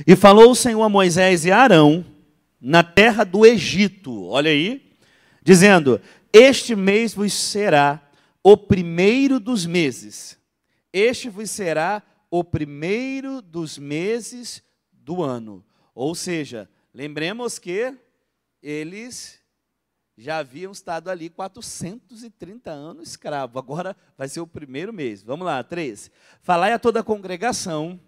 E falou o Senhor a Moisés e a Arão na terra do Egito, olha aí, dizendo: este mês vos será o primeiro dos meses. Este vos será o primeiro dos meses do ano. Ou seja, lembremos que eles já haviam estado ali 430 anos escravos. Agora vai ser o primeiro mês. Vamos lá, 3. Falai a toda a congregação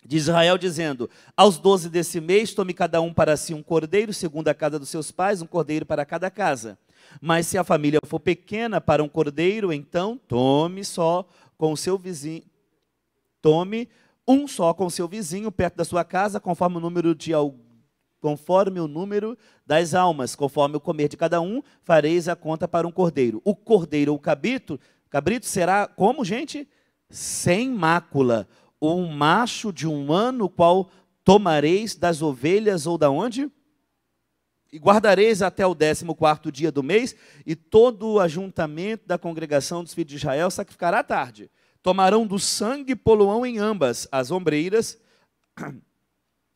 de Israel, dizendo: aos 12 desse mês, tome cada um para si um cordeiro, segundo a casa dos seus pais, um cordeiro para cada casa. Mas se a família for pequena para um cordeiro, então tome só com o seu vizinho, tome um só com o seu vizinho perto da sua casa, conforme o número das almas, conforme o comer de cada um, fareis a conta para um cordeiro. O cordeiro ou cabrito será como, gente? Sem mácula. Um macho de 1 ano, o qual tomareis das ovelhas ou da onde? E guardareis até o 14º dia do mês, e todo o ajuntamento da congregação dos filhos de Israel sacrificará à tarde. Tomarão do sangue e poluão em ambas as ombreiras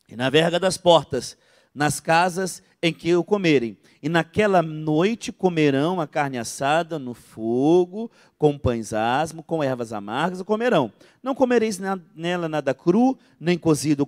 e na verga das portas, nas casas em que o comerem. E naquela noite comerão a carne assada no fogo, com pães asmos, com ervas amargas, o comerão. Não comereis nela nada cru, nem cozido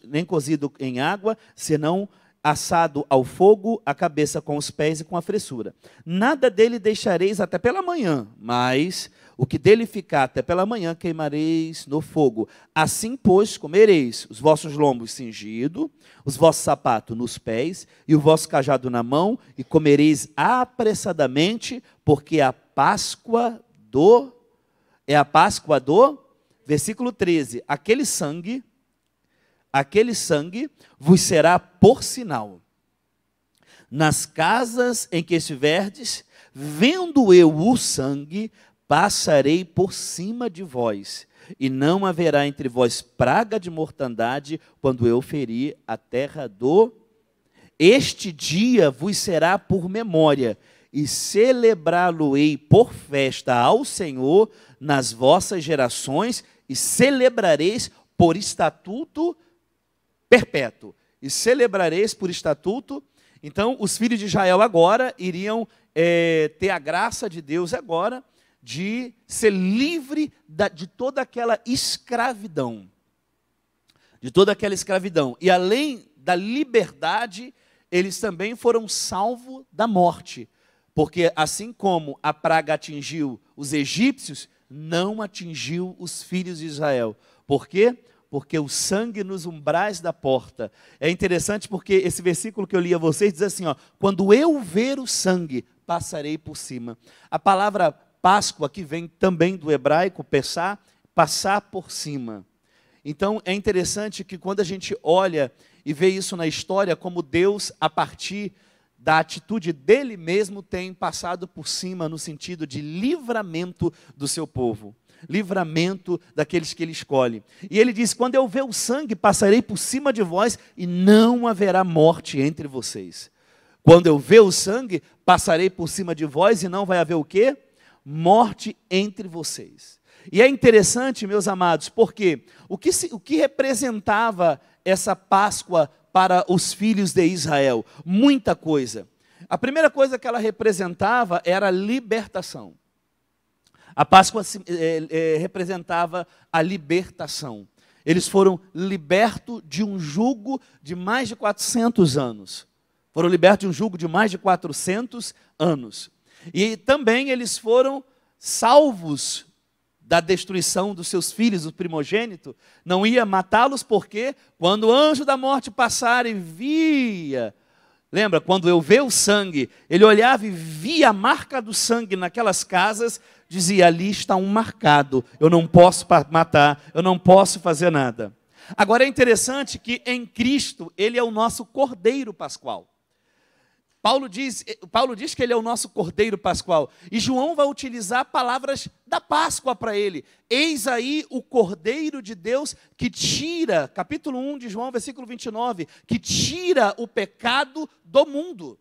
nem cozido em água, senão assado ao fogo, a cabeça com os pés e com a fressura. Nada dele deixareis até pela manhã, mas o que dele ficar até pela manhã queimareis no fogo. Assim, pois, comereis os vossos lombos cingidos, os vossos sapatos nos pés e o vosso cajado na mão, e comereis apressadamente, porque é a Páscoa do... Versículo 13. Aquele sangue vos será por sinal. Nas casas em que estiverdes, vendo eu o sangue, passarei por cima de vós, e não haverá entre vós praga de mortandade, quando eu ferir a terra do... Este dia vos será por memória, e celebrá-lo-ei por festa ao Senhor nas vossas gerações, e celebrareis por estatuto perpétuo. E celebrareis por estatuto. Então, os filhos de Israel agora iriam ter a graça de Deus agora de ser livre de toda aquela escravidão. De toda aquela escravidão. E além da liberdade, eles também foram salvos da morte. Porque assim como a praga atingiu os egípcios, não atingiu os filhos de Israel. Por quê? Porque o sangue nos umbrais da porta. É interessante porque esse versículo que eu li a vocês diz assim, ó: quando eu ver o sangue, passarei por cima. A palavra Páscoa, que vem também do hebraico, passar por cima. Então, é interessante que quando a gente olha e vê isso na história, como Deus, a partir da atitude dele mesmo, tem passado por cima no sentido de livramento do seu povo. Livramento daqueles que ele escolhe. E ele diz: quando eu ver o sangue, passarei por cima de vós e não haverá morte entre vocês. Quando eu ver o sangue, passarei por cima de vós e não vai haver o quê? Morte entre vocês. E é interessante, meus amados, porque o que representava essa Páscoa para os filhos de Israel? Muita coisa. A primeira coisa que ela representava era a libertação. A Páscoa representava a libertação. Eles foram libertos de um jugo de mais de 400 anos. Foram libertos de um jugo de mais de 400 anos. E também eles foram salvos da destruição dos seus filhos, o primogênito. Não ia matá-los porque quando o anjo da morte passar e via... Lembra, quando eu ver o sangue, ele olhava e via a marca do sangue naquelas casas, dizia: ali está um marcado, eu não posso matar, eu não posso fazer nada. Agora é interessante que em Cristo, ele é o nosso Cordeiro Pascual. Paulo diz que ele é o nosso Cordeiro Pascual. E João vai utilizar palavras da Páscoa para ele. Eis aí o Cordeiro de Deus que tira, capítulo 1 de João, versículo 29, que tira o pecado do mundo.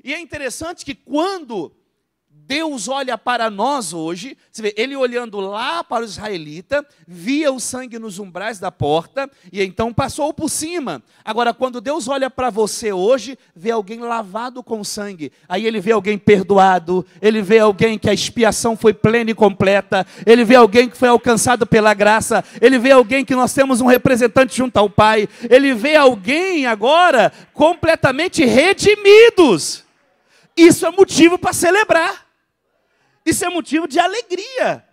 E é interessante que quando Deus olha para nós hoje, você vê, ele olhando lá para os israelitas, via o sangue nos umbrais da porta, e então passou por cima. Agora, quando Deus olha para você hoje, vê alguém lavado com sangue, aí ele vê alguém perdoado, ele vê alguém que a expiação foi plena e completa, ele vê alguém que foi alcançado pela graça, ele vê alguém que nós temos um representante junto ao Pai, ele vê alguém agora completamente redimidos. Isso é motivo para celebrar. Isso é motivo de alegria.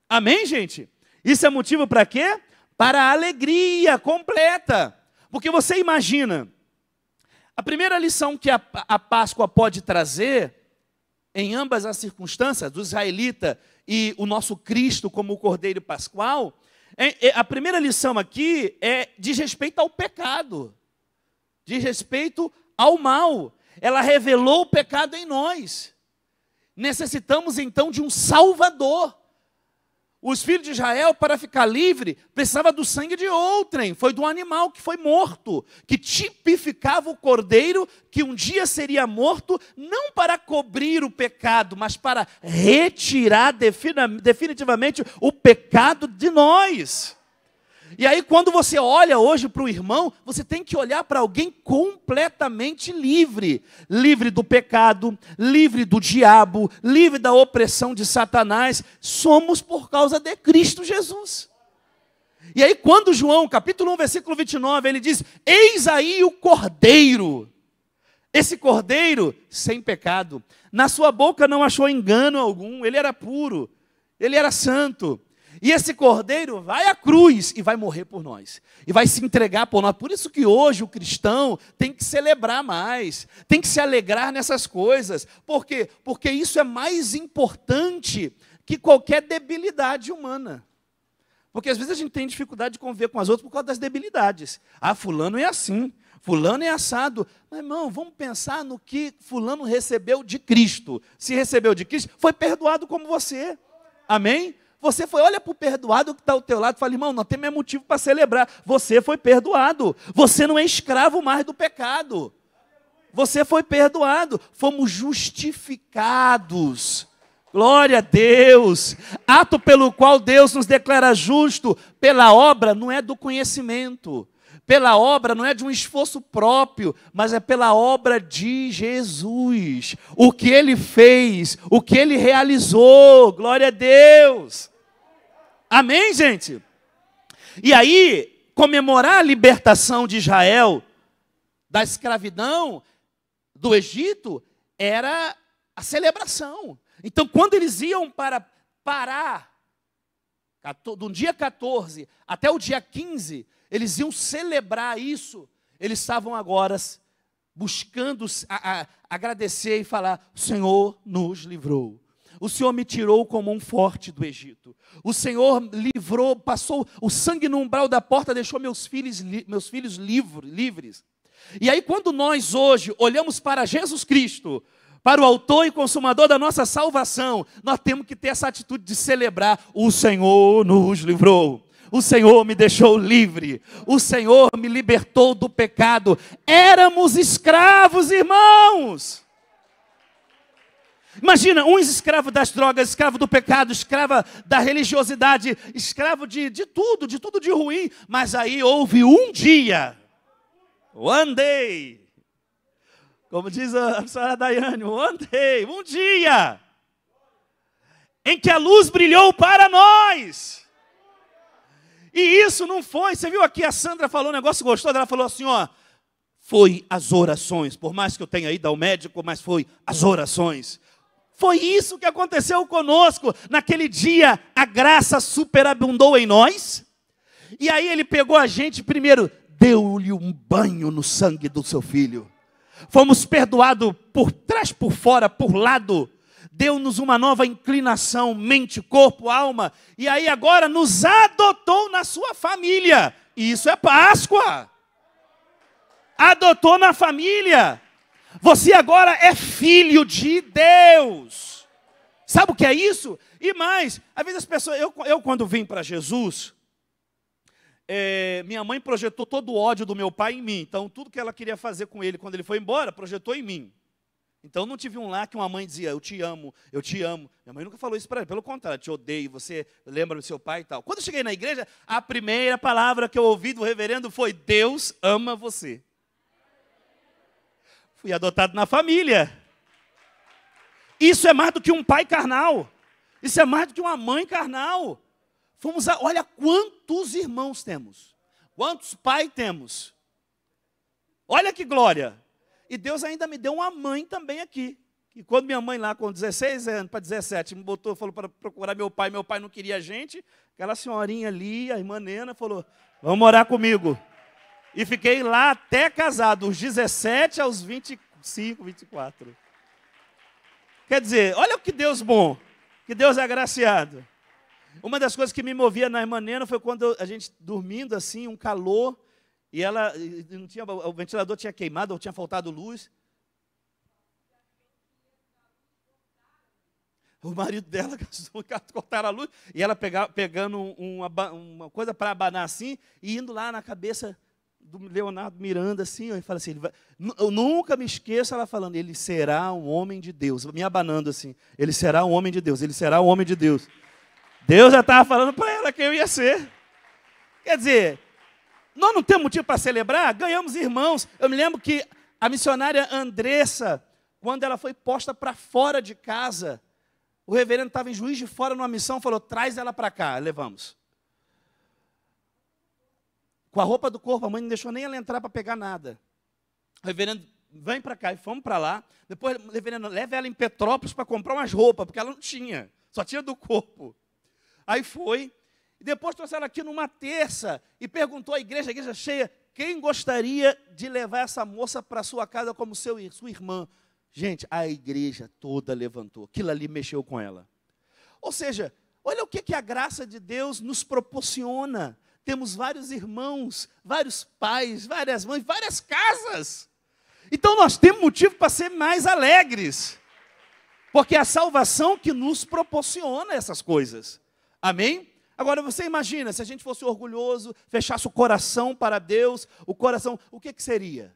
Amém, gente? Isso é motivo para quê? Para a alegria completa. Porque você imagina, a primeira lição que a Páscoa pode trazer, em ambas as circunstâncias, do israelita e o nosso Cristo como o Cordeiro Pascual, a primeira lição aqui diz respeito ao pecado, diz respeito ao mal. Ela revelou o pecado em nós. Necessitamos então de um Salvador. Os filhos de Israel, para ficar livre, precisavam do sangue de outrem. Foi do animal que foi morto, que tipificava o cordeiro que um dia seria morto, não para cobrir o pecado, mas para retirar definitivamente o pecado de nós. E aí, quando você olha hoje para o irmão, você tem que olhar para alguém completamente livre. Livre do pecado, livre do diabo, livre da opressão de Satanás. Somos por causa de Cristo Jesus. E aí, quando João, capítulo 1, versículo 29, ele diz: eis aí o Cordeiro. Esse Cordeiro sem pecado. Na sua boca não achou engano algum, ele era puro, ele era santo. E esse Cordeiro vai à cruz e vai morrer por nós. E vai se entregar por nós. Por isso que hoje o cristão tem que celebrar mais. Tem que se alegrar nessas coisas. Por quê? Porque isso é mais importante que qualquer debilidade humana. Porque às vezes a gente tem dificuldade de conviver com as outras por causa das debilidades. Ah, fulano é assim. Fulano é assado. Mas, irmão, vamos pensar no que fulano recebeu de Cristo. Se recebeu de Cristo, foi perdoado como você. Amém? Você foi, olha para o perdoado que está ao teu lado e fala: irmão, não tem mais motivo para celebrar. Você foi perdoado. Você não é escravo mais do pecado. Você foi perdoado. Fomos justificados. Glória a Deus. Ato pelo qual Deus nos declara justo. Pela obra não é do conhecimento. Pela obra não é de um esforço próprio, mas é pela obra de Jesus. O que Ele fez, o que Ele realizou. Glória a Deus. Amém, gente? E aí, comemorar a libertação de Israel da escravidão do Egito era a celebração. Então, quando eles iam para parar, do dia 14 até o dia 15, eles iam celebrar isso. Eles estavam agora buscando agradecer e falar: o Senhor nos livrou. O Senhor me tirou como um forte do Egito. O Senhor livrou, passou o sangue no umbral da porta, deixou meus filhos livres. E aí, quando nós hoje olhamos para Jesus Cristo, para o autor e consumador da nossa salvação, nós temos que ter essa atitude de celebrar: o Senhor nos livrou. O Senhor me deixou livre. O Senhor me libertou do pecado. Éramos escravos, irmãos. Imagina, uns escravos das drogas, escravo do pecado, escravo da religiosidade, escravo de tudo de ruim. Mas aí houve um dia, one day, como diz a senhora Daiane, one day, um dia, em que a luz brilhou para nós. E isso não foi, você viu aqui a Sandra falou um negócio gostoso, ela falou assim, ó, foi as orações, por mais que eu tenha ido ao médico, mas foi as orações. Foi isso que aconteceu conosco. Naquele dia, a graça superabundou em nós. E aí ele pegou a gente, primeiro, deu-lhe um banho no sangue do seu filho. Fomos perdoados por trás, por fora, por lado. Deu-nos uma nova inclinação, mente, corpo, alma. E aí agora nos adotou na sua família. E isso é Páscoa. Adotou na família. Você agora é filho de Deus. Sabe o que é isso? E mais, às vezes as pessoas... Eu quando vim para Jesus, minha mãe projetou todo o ódio do meu pai em mim. Então, tudo que ela queria fazer com ele quando ele foi embora, projetou em mim. Então, não tive um lar que uma mãe dizia, eu te amo, eu te amo. Minha mãe nunca falou isso para ela, pelo contrário, te odeio, você lembra do seu pai e tal. Quando eu cheguei na igreja, a primeira palavra que eu ouvi do reverendo foi, Deus ama você. Fui adotado na família. Isso é mais do que um pai carnal. Isso é mais do que uma mãe carnal. Olha quantos irmãos temos. Quantos pais temos. Olha que glória. E Deus ainda me deu uma mãe também aqui. E quando minha mãe lá com 16 anos, para 17, me botou, falou para procurar meu pai não queria a gente, aquela senhorinha ali, a irmã Nena, falou, vamos morar comigo. E fiquei lá até casado, dos 17 aos 25, 24. Quer dizer, olha que Deus bom, que Deus é agraciado. Uma das coisas que me movia na irmã Nena foi quando a gente dormindo assim, um calor, e ela não tinha, o ventilador tinha queimado, ou tinha faltado luz. O marido dela cortaram a luz, e ela pegando uma coisa para abanar assim, e indo lá na cabeça do Leonardo Miranda, assim, e fala assim, eu nunca me esqueço ela falando, ele será um homem de Deus, me abanando assim, ele será um homem de Deus, ele será um homem de Deus. Deus já estava falando para ela que eu ia ser. Quer dizer, nós não temos motivo para celebrar, ganhamos irmãos. Eu me lembro que a missionária Andressa, quando ela foi posta para fora de casa, o reverendo estava em Juiz de Fora numa missão, falou, traz ela para cá, levamos. Com a roupa do corpo, a mãe não deixou nem ela entrar para pegar nada. O reverendo, vem para cá, e fomos para lá. Depois, o reverendo, leva ela em Petrópolis para comprar umas roupas, porque ela não tinha, só tinha do corpo. Aí foi, e depois trouxe ela aqui numa terça, e perguntou à igreja, a igreja cheia, quem gostaria de levar essa moça para sua casa como sua irmã? Gente, a igreja toda levantou, aquilo ali mexeu com ela. Ou seja, olha o que a graça de Deus nos proporciona. Temos vários irmãos, vários pais, várias mães, várias casas. Então nós temos motivo para ser mais alegres. Porque é a salvação que nos proporciona essas coisas. Amém? Agora você imagina, se a gente fosse orgulhoso, fechasse o coração para Deus, o que seria?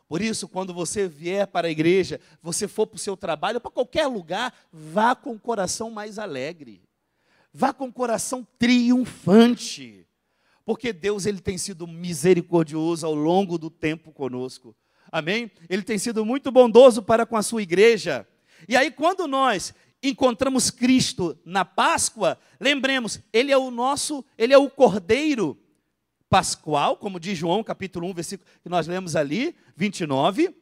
Por isso, quando você vier para a igreja, você for para o seu trabalho, para qualquer lugar, vá com o coração mais alegre. Vá com o coração triunfante. Porque Deus ele tem sido misericordioso ao longo do tempo conosco. Amém? Ele tem sido muito bondoso para com a sua igreja. E aí quando nós encontramos Cristo na Páscoa, lembremos, ele é o Cordeiro Pascual, como diz João capítulo 1, versículo que nós lemos ali, 29,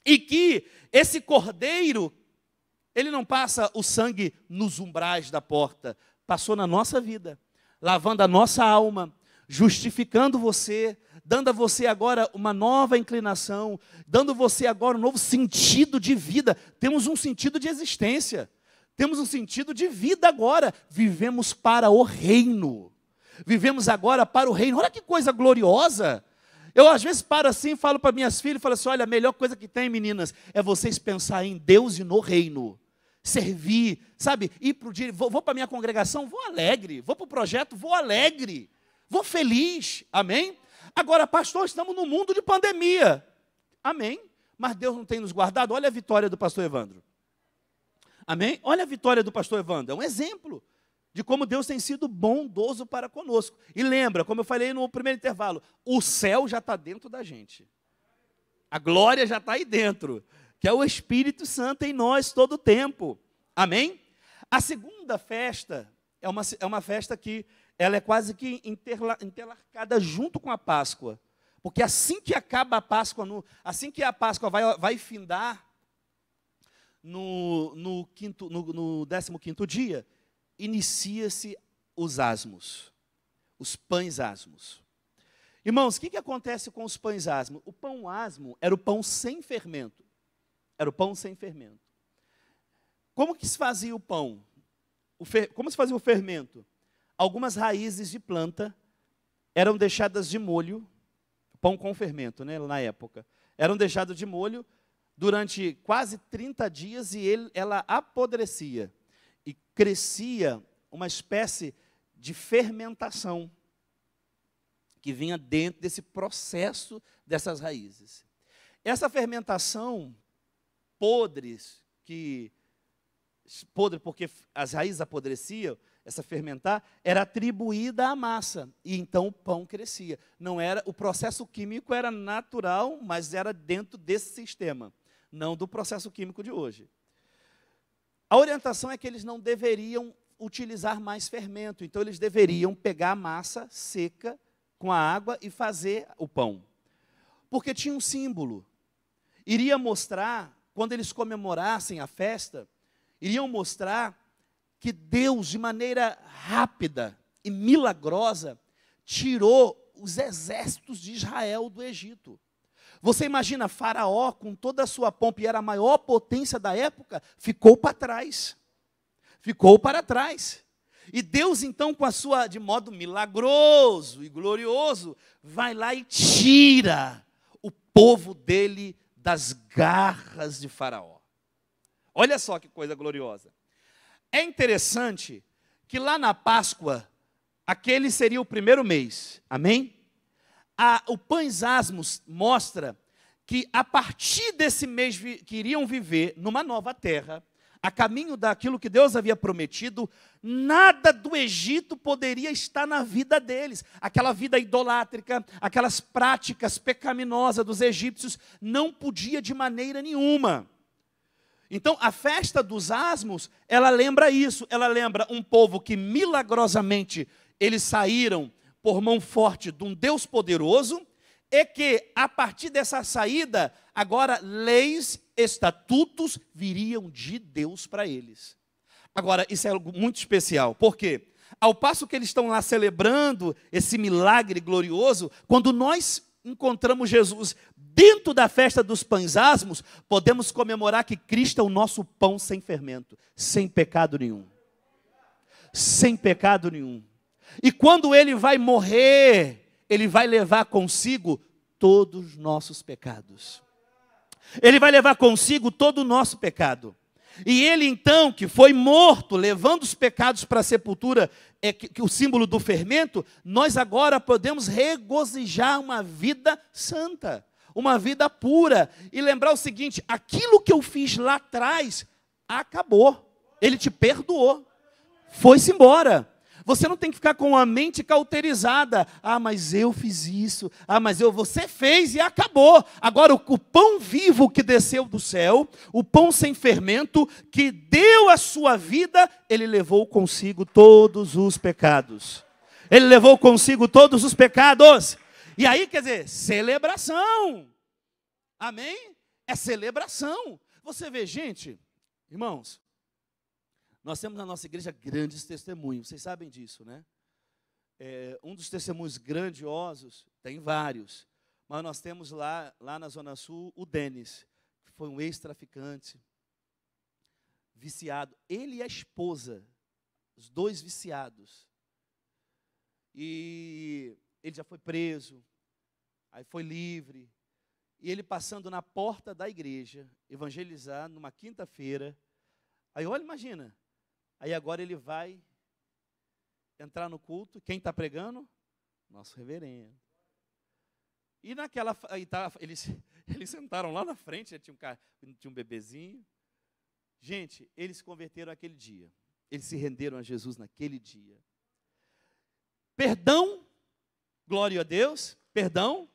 e que esse Cordeiro, ele não passa o sangue nos umbrais da porta, passou na nossa vida, lavando a nossa alma, justificando você, dando a você agora uma nova inclinação, dando a você agora um novo sentido de vida. Temos um sentido de existência, temos um sentido de vida agora. Vivemos para o reino, vivemos agora para o reino. Olha que coisa gloriosa. Eu às vezes paro assim, falo para minhas filhas, falo assim, olha, a melhor coisa que tem, meninas, é vocês pensar em Deus e no reino. Servir, sabe, ir para o dia, vou para a minha congregação, vou alegre, vou para o projeto, vou alegre. Vou feliz, amém? Agora, pastor, estamos num mundo de pandemia, amém? Mas Deus não tem nos guardado. Olha a vitória do pastor Evandro, amém? Olha a vitória do pastor Evandro, é um exemplo de como Deus tem sido bondoso para conosco. E lembra, como eu falei no primeiro intervalo, o céu já está dentro da gente, a glória já está aí dentro, que é o Espírito Santo em nós todo o tempo, amém? A segunda festa é uma festa que ela é quase que interlarcada junto com a Páscoa. Porque assim que acaba a Páscoa, assim que a Páscoa vai findar, no 15º dia, inicia-se os asmos, os pães asmos. Irmãos, o que acontece com os pães asmos? O pão asmo era o pão sem fermento. Era o pão sem fermento. Como que se fazia o pão? Como se fazia o fermento? Algumas raízes de planta eram deixadas de molho, pão com fermento, né, na época, eram deixadas de molho durante quase 30 dias e ela apodrecia e crescia uma espécie de fermentação que vinha dentro desse processo dessas raízes. Essa fermentação, podres, podre porque as raízes apodreciam, essa fermentar, era atribuída à massa, e então o pão crescia. Não era, o processo químico era natural, mas era dentro desse sistema, não do processo químico de hoje. A orientação é que eles não deveriam utilizar mais fermento, então eles deveriam pegar a massa seca com a água e fazer o pão. Porque tinha um símbolo. Iria mostrar, quando eles comemorassem a festa, iriam mostrar que Deus, de maneira rápida e milagrosa, tirou os exércitos de Israel do Egito. Você imagina, Faraó, com toda a sua pompa, e era a maior potência da época, ficou para trás. Ficou para trás. E Deus, então, de modo milagroso e glorioso, vai lá e tira o povo dele das garras de Faraó. Olha só que coisa gloriosa. É interessante que lá na Páscoa, aquele seria o primeiro mês, amém? O Pães Asmos mostra que a partir desse mês que iriam viver numa nova terra, a caminho daquilo que Deus havia prometido, nada do Egito poderia estar na vida deles. Aquela vida idolátrica, aquelas práticas pecaminosas dos egípcios, não podia de maneira nenhuma. Então, a festa dos asmos, ela lembra isso. Ela lembra um povo que milagrosamente eles saíram por mão forte de um Deus poderoso, e que, a partir dessa saída, agora leis, estatutos viriam de Deus para eles. Agora, isso é algo muito especial. Por quê? Ao passo que eles estão lá celebrando esse milagre glorioso, quando nós encontramos Jesus dentro da festa dos pães asmos, podemos comemorar que Cristo é o nosso pão sem fermento, sem pecado nenhum. Sem pecado nenhum. E quando ele vai morrer, ele vai levar consigo todos os nossos pecados. Ele vai levar consigo todo o nosso pecado. E ele então, que foi morto, levando os pecados para a sepultura, que o símbolo do fermento, nós agora podemos regozijar uma vida santa, uma vida pura, e lembrar o seguinte: aquilo que eu fiz lá atrás, acabou. Ele te perdoou, foi-se embora. Você não tem que ficar com a mente cauterizada. Ah, mas eu fiz isso. Ah, mas você fez e acabou. Agora, o pão vivo que desceu do céu, o pão sem fermento, que deu a sua vida, ele levou consigo todos os pecados. Ele levou consigo todos os pecados. E aí, quer dizer, celebração. Amém? É celebração. Você vê, gente, irmãos, nós temos na nossa igreja grandes testemunhos, vocês sabem disso, né? Um dos testemunhos grandiosos, tem vários, mas nós temos lá na Zona Sul o Denis, que foi um ex-traficante, viciado. Ele e a esposa, os dois viciados. E ele já foi preso, aí foi livre. E ele passando na porta da igreja, evangelizar numa quinta-feira. Aí olha, imagina. Aí agora ele vai entrar no culto. Quem está pregando? Nosso reverendo. E naquela... Eles sentaram lá na frente, tinha um bebezinho. Gente, eles se converteram naquele dia. Eles se renderam a Jesus naquele dia. Perdão, glória a Deus, perdão.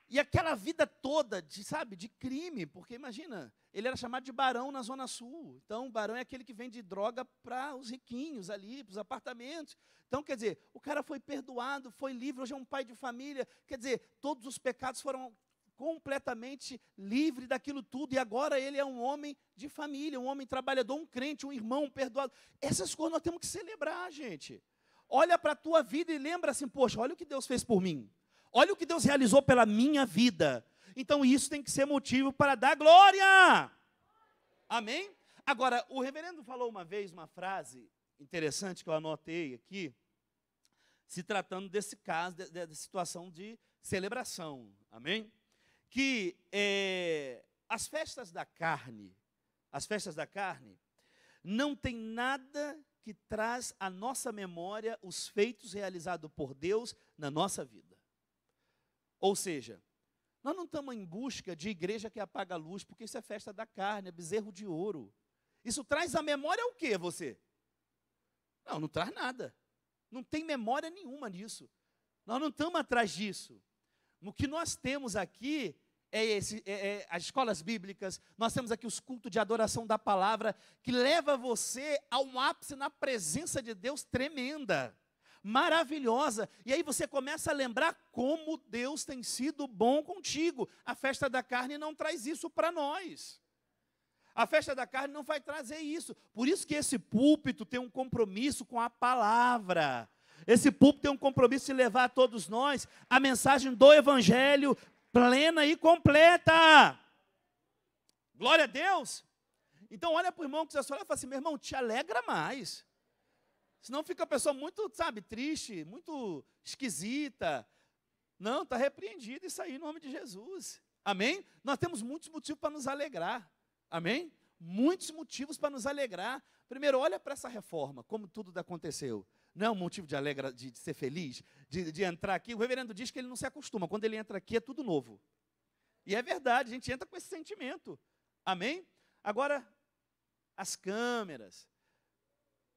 E aquela vida toda, de crime, porque imagina, ele era chamado de barão na Zona Sul. Então, o barão é aquele que vende droga para os riquinhos ali, para os apartamentos. Então, quer dizer, o cara foi perdoado, foi livre, hoje é um pai de família. Quer dizer, todos os pecados foram completamente livres daquilo tudo. E agora ele é um homem de família, um homem trabalhador, um crente, um irmão, um perdoado. Essas coisas nós temos que celebrar, gente. Olha para a tua vida e lembra assim, poxa, olha o que Deus fez por mim. Olha o que Deus realizou pela minha vida. Então isso tem que ser motivo para dar glória. Amém? Agora, o reverendo falou uma vez uma frase interessante que eu anotei aqui, se tratando desse caso, da situação de celebração. Amém? Que as festas da carne não tem nada que traz à nossa memória os feitos realizados por Deus na nossa vida. Ou seja, Nós não estamos em busca de igreja que apaga a luz, porque isso é festa da carne, é bezerro de ouro. Isso traz à memória o quê, você? Não, não traz nada. Não tem memória nenhuma nisso. Nós não estamos atrás disso. No que nós temos aqui as escolas bíblicas, nós temos aqui os cultos de adoração da palavra, que leva você a um ápice na presença de Deus tremenda, maravilhosa. E aí você começa a lembrar como Deus tem sido bom contigo. A festa da carne não traz isso para nós. A festa da carne não vai trazer isso. Por isso que esse púlpito tem um compromisso com a palavra. Esse púlpito tem um compromisso de levar a todos nós a mensagem do Evangelho plena e completa. Glória a Deus. Então olha para o irmão que você olha e fala assim, meu irmão, te alegra mais. Senão fica a pessoa muito, triste, muito esquisita. Não, está repreendido isso aí em nome de Jesus. Amém? Nós temos muitos motivos para nos alegrar. Amém? Muitos motivos para nos alegrar. Primeiro, olha para essa reforma, como tudo aconteceu. Não é um motivo de ser feliz, de entrar aqui. O reverendo diz que ele não se acostuma. Quando ele entra aqui é tudo novo. E é verdade, a gente entra com esse sentimento. Amém? Agora, as câmeras,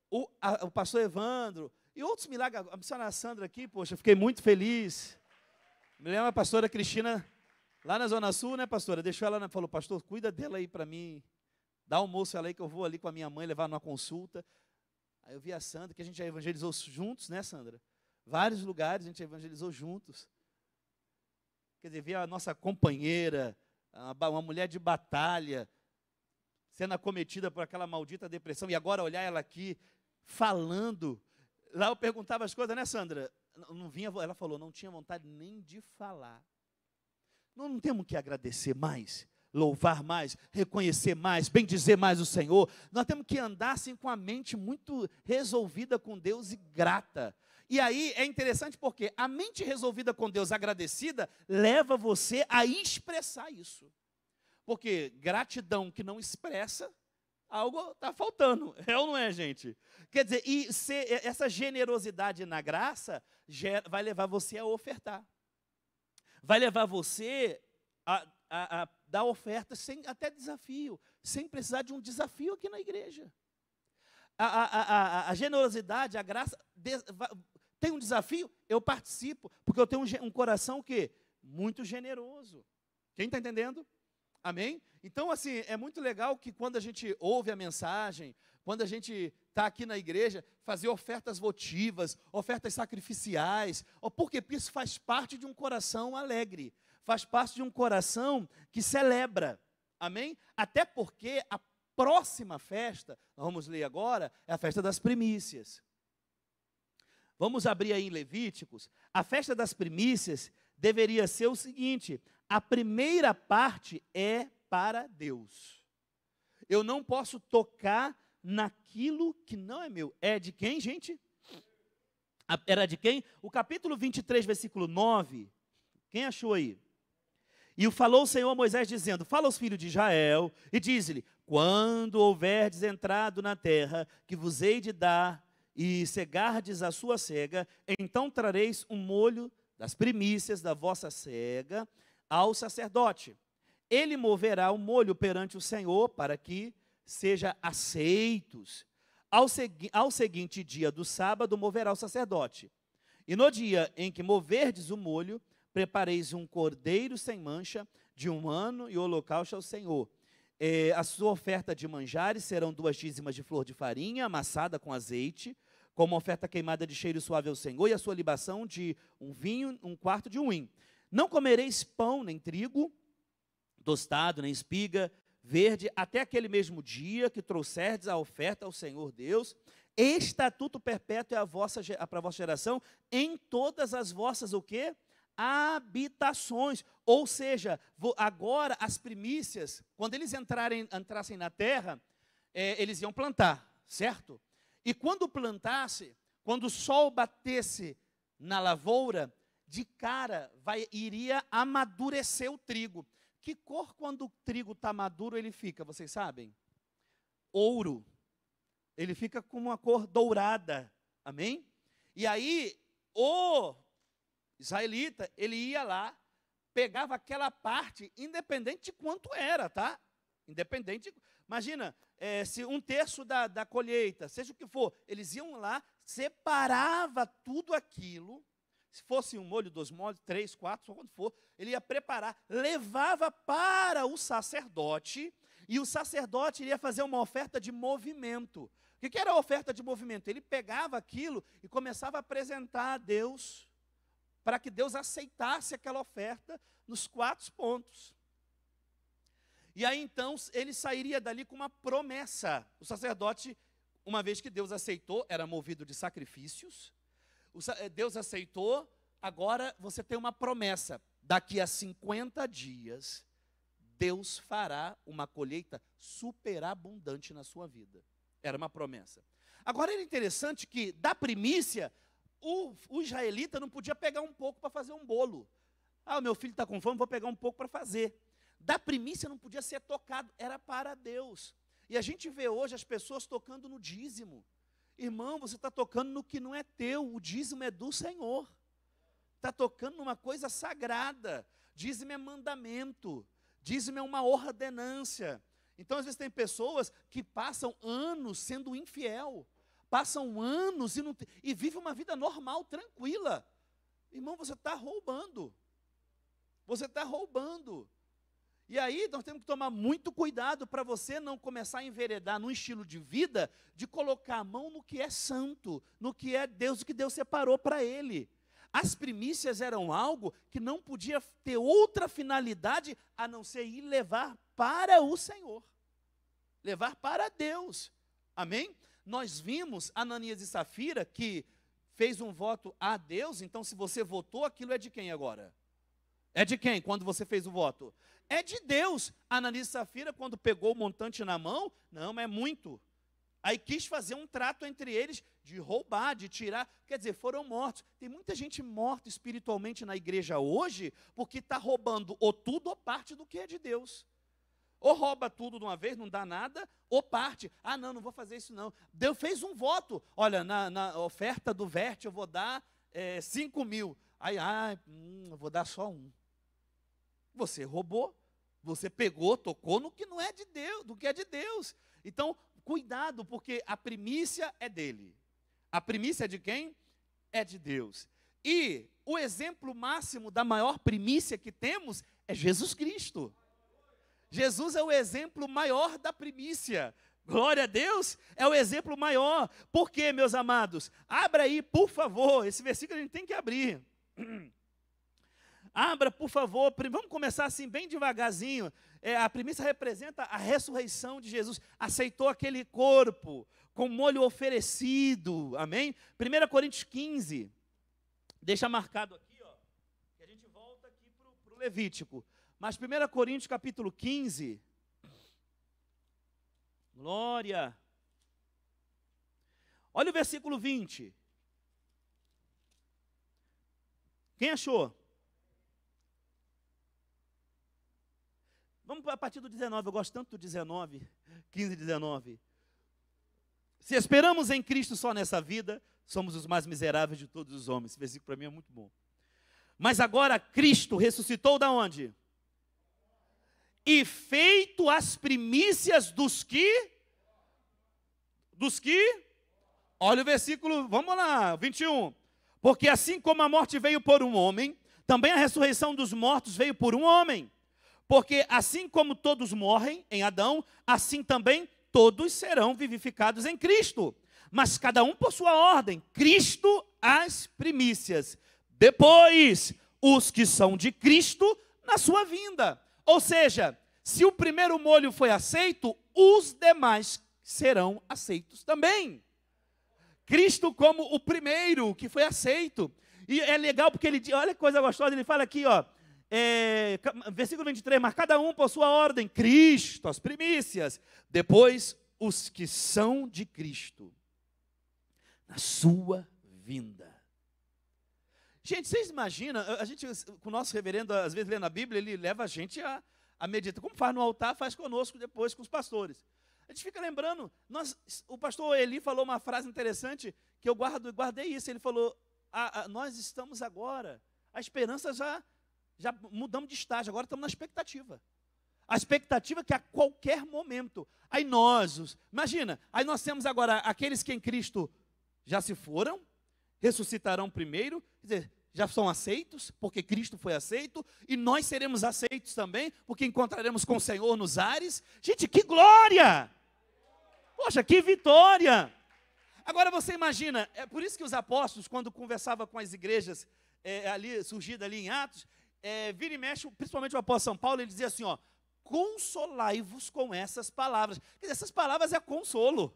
o pastor Evandro e outros milagres. A missionária Sandra aqui, poxa, eu fiquei muito feliz. Me lembro a pastora Cristina, lá na Zona Sul, né, pastora? Deixou ela, falou, pastor, cuida dela aí para mim. Dá almoço ela aí que eu vou ali com a minha mãe levar numa consulta. Aí eu vi a Sandra, que a gente já evangelizou juntos, né, Sandra? Vários lugares a gente evangelizou juntos. Quer dizer, vi a nossa companheira, uma mulher de batalha, sendo acometida por aquela maldita depressão, e agora olhar ela aqui, falando. Lá eu perguntava as coisas, né, Sandra? Não vinha, ela falou, não tinha vontade nem de falar. Não temos que agradecer mais, louvar mais, reconhecer mais, bendizer mais o Senhor. Nós temos que andar assim com a mente muito resolvida com Deus e grata. E aí é interessante porque a mente resolvida com Deus, agradecida, leva você a expressar isso. Porque gratidão que não expressa, algo está faltando. É ou não é, gente? Quer dizer, essa generosidade na graça vai levar você a ofertar. Vai levar você a dar oferta sem até desafio, sem precisar de um desafio aqui na igreja. A generosidade, a graça, tem um desafio, eu participo, porque eu tenho um coração que muito generoso. Quem está entendendo? Amém? Então, assim, é muito legal que quando a gente ouve a mensagem, quando a gente está aqui na igreja, fazer ofertas votivas, ofertas sacrificiais, porque isso faz parte de um coração alegre, faz parte de um coração que celebra, amém? Até porque a próxima festa, nós vamos ler agora, é a festa das primícias. Vamos abrir aí em Levíticos. A festa das primícias deveria ser o seguinte, a primeira parte é para Deus. Eu não posso tocar naquilo que não é meu. É de quem, gente? Era de quem? O capítulo 23, versículo 9. Quem achou aí? E falou o Senhor a Moisés, dizendo, fala aos filhos de Israel, e diz-lhe, quando houverdes entrado na terra, que vos hei de dar, e cegardes a sua cega, então trareis um molho das primícias da vossa cega ao sacerdote. Ele moverá o molho perante o Senhor, para que seja aceitos. Ao seguinte dia do sábado, moverá o sacerdote. E no dia em que moverdes o molho, prepareis um cordeiro sem mancha de 1 ano e holocausto ao Senhor. A sua oferta de manjares serão 2 dízimas de flor de farinha, amassada com azeite, como oferta queimada de cheiro suave ao Senhor, e a sua libação de um vinho, 1/4 de um hin. Não comereis pão, nem trigo, tostado, nem espiga verde, até aquele mesmo dia que trouxerdes a oferta ao Senhor Deus. Estatuto perpétuo é para a vossa geração, em todas as vossas, o quê? Habitações. Ou seja, agora as primícias, quando eles entrassem na terra, eles iam plantar, certo? E quando plantasse, quando o sol batesse na lavoura, de cara iria amadurecer o trigo. Que cor quando o trigo está maduro ele fica, vocês sabem? Ouro. Ele fica com uma cor dourada, amém? E aí, o israelita, ele ia lá, pegava aquela parte, independente de quanto era, tá? Independente, imagina, se um terço da colheita, seja o que for, eles iam lá, separava tudo aquilo, se fosse um molho, 2 molhos, 3, 4, só quando for, ele ia preparar, levava para o sacerdote, e o sacerdote iria fazer uma oferta de movimento. O que era a oferta de movimento? Ele pegava aquilo e começava a apresentar a Deus, para que Deus aceitasse aquela oferta nos 4 pontos. E aí então ele sairia dali com uma promessa. O sacerdote, uma vez que Deus aceitou, era movido de sacrifícios. Deus aceitou, agora você tem uma promessa. Daqui a 50 dias, Deus fará uma colheita superabundante na sua vida. Era uma promessa. Agora era interessante que da primícia, o israelita não podia pegar um pouco para fazer um bolo. O meu filho está com fome, vou pegar um pouco para fazer. Da primícia não podia ser tocado, era para Deus. E a gente vê hoje as pessoas tocando no dízimo. Irmão, você está tocando no que não é teu, o dízimo é do Senhor. Está tocando numa coisa sagrada. Dízimo é mandamento, dízimo é uma ordenância. Então, às vezes, tem pessoas que passam anos sendo infiel, passam anos e vivem uma vida normal, tranquila. Irmão, você está roubando. Você está roubando. E aí nós temos que tomar muito cuidado para você não começar a enveredar num estilo de vida de colocar a mão no que é santo, no que é Deus, o que Deus separou para ele. As primícias eram algo que não podia ter outra finalidade a não ser ir levar para o Senhor, levar para Deus. Amém? Nós vimos Ananias e Safira que fez um voto a Deus, então se você votou, aquilo é de quem agora? É de quem quando você fez o voto? É de Deus. Ananias e Safira, quando pegou o montante na mão, não, mas é muito. Aí quis fazer um trato entre eles de roubar, de tirar. Quer dizer, foram mortos. Tem muita gente morta espiritualmente na igreja hoje, porque está roubando ou tudo ou parte do que é de Deus. Ou rouba tudo de uma vez, não dá nada, ou parte. Não vou fazer isso não. Deus fez um voto. Olha, na oferta do Verte eu vou dar 5 mil. Aí, eu vou dar só 1. Você roubou, você pegou, tocou no que não é de Deus, do que é de Deus. Então, cuidado, porque a primícia é dele. A primícia é de quem? É de Deus. E o exemplo máximo da maior primícia que temos é Jesus Cristo. Jesus é o exemplo maior da primícia. Glória a Deus, é o exemplo maior. Por quê, meus amados? Abra aí, por favor, esse versículo a gente tem que abrir. Abra, por favor, vamos começar assim bem devagarzinho. A primícia representa a ressurreição de Jesus. Aceitou aquele corpo com molho oferecido, amém? 1 Coríntios 15, deixa marcado aqui, que a gente volta aqui para o Levítico. Mas 1 Coríntios capítulo 15, glória. Olha o versículo 20. Quem achou? Vamos a partir do 19, eu gosto tanto do 19, 15 e 19. Se esperamos em Cristo só nessa vida, somos os mais miseráveis de todos os homens. Esse versículo para mim é muito bom. Mas agora Cristo ressuscitou da onde? E feito as primícias dos que? Olha o versículo, vamos lá, 21. Porque assim como a morte veio por um homem, também a ressurreição dos mortos veio por um homem. Porque assim como todos morrem em Adão, assim também todos serão vivificados em Cristo. Mas cada um por sua ordem. Cristo as primícias. Depois, os que são de Cristo na sua vinda. Ou seja, se o primeiro molho foi aceito, os demais serão aceitos também. Cristo como o primeiro que foi aceito. E é legal porque ele diz, olha que coisa gostosa, ele fala aqui, versículo 23, mas cada um por sua ordem, Cristo, as primícias, depois os que são de Cristo, na sua vinda. Gente, vocês imaginam, a gente, com o nosso reverendo, às vezes lendo a Bíblia, ele leva a gente a meditar, como faz no altar, faz conosco depois com os pastores. A gente fica lembrando, o pastor Eli falou uma frase interessante, que eu guardei isso, ele falou, nós estamos agora, a esperança já mudamos de estágio, agora estamos na expectativa. A expectativa é que a qualquer momento, aí imagina, aí nós temos agora aqueles que em Cristo já se foram, ressuscitarão primeiro, quer dizer, já são aceitos, porque Cristo foi aceito, e nós seremos aceitos também, porque encontraremos com o Senhor nos ares. Gente, que glória! Poxa, que vitória! Agora você imagina, é por isso que os apóstolos, quando conversavam com as igrejas, surgidas ali em Atos, vira e mexe, principalmente o apóstolo São Paulo, ele dizia assim, ó, consolai-vos com essas palavras. Quer dizer, essas palavras é consolo.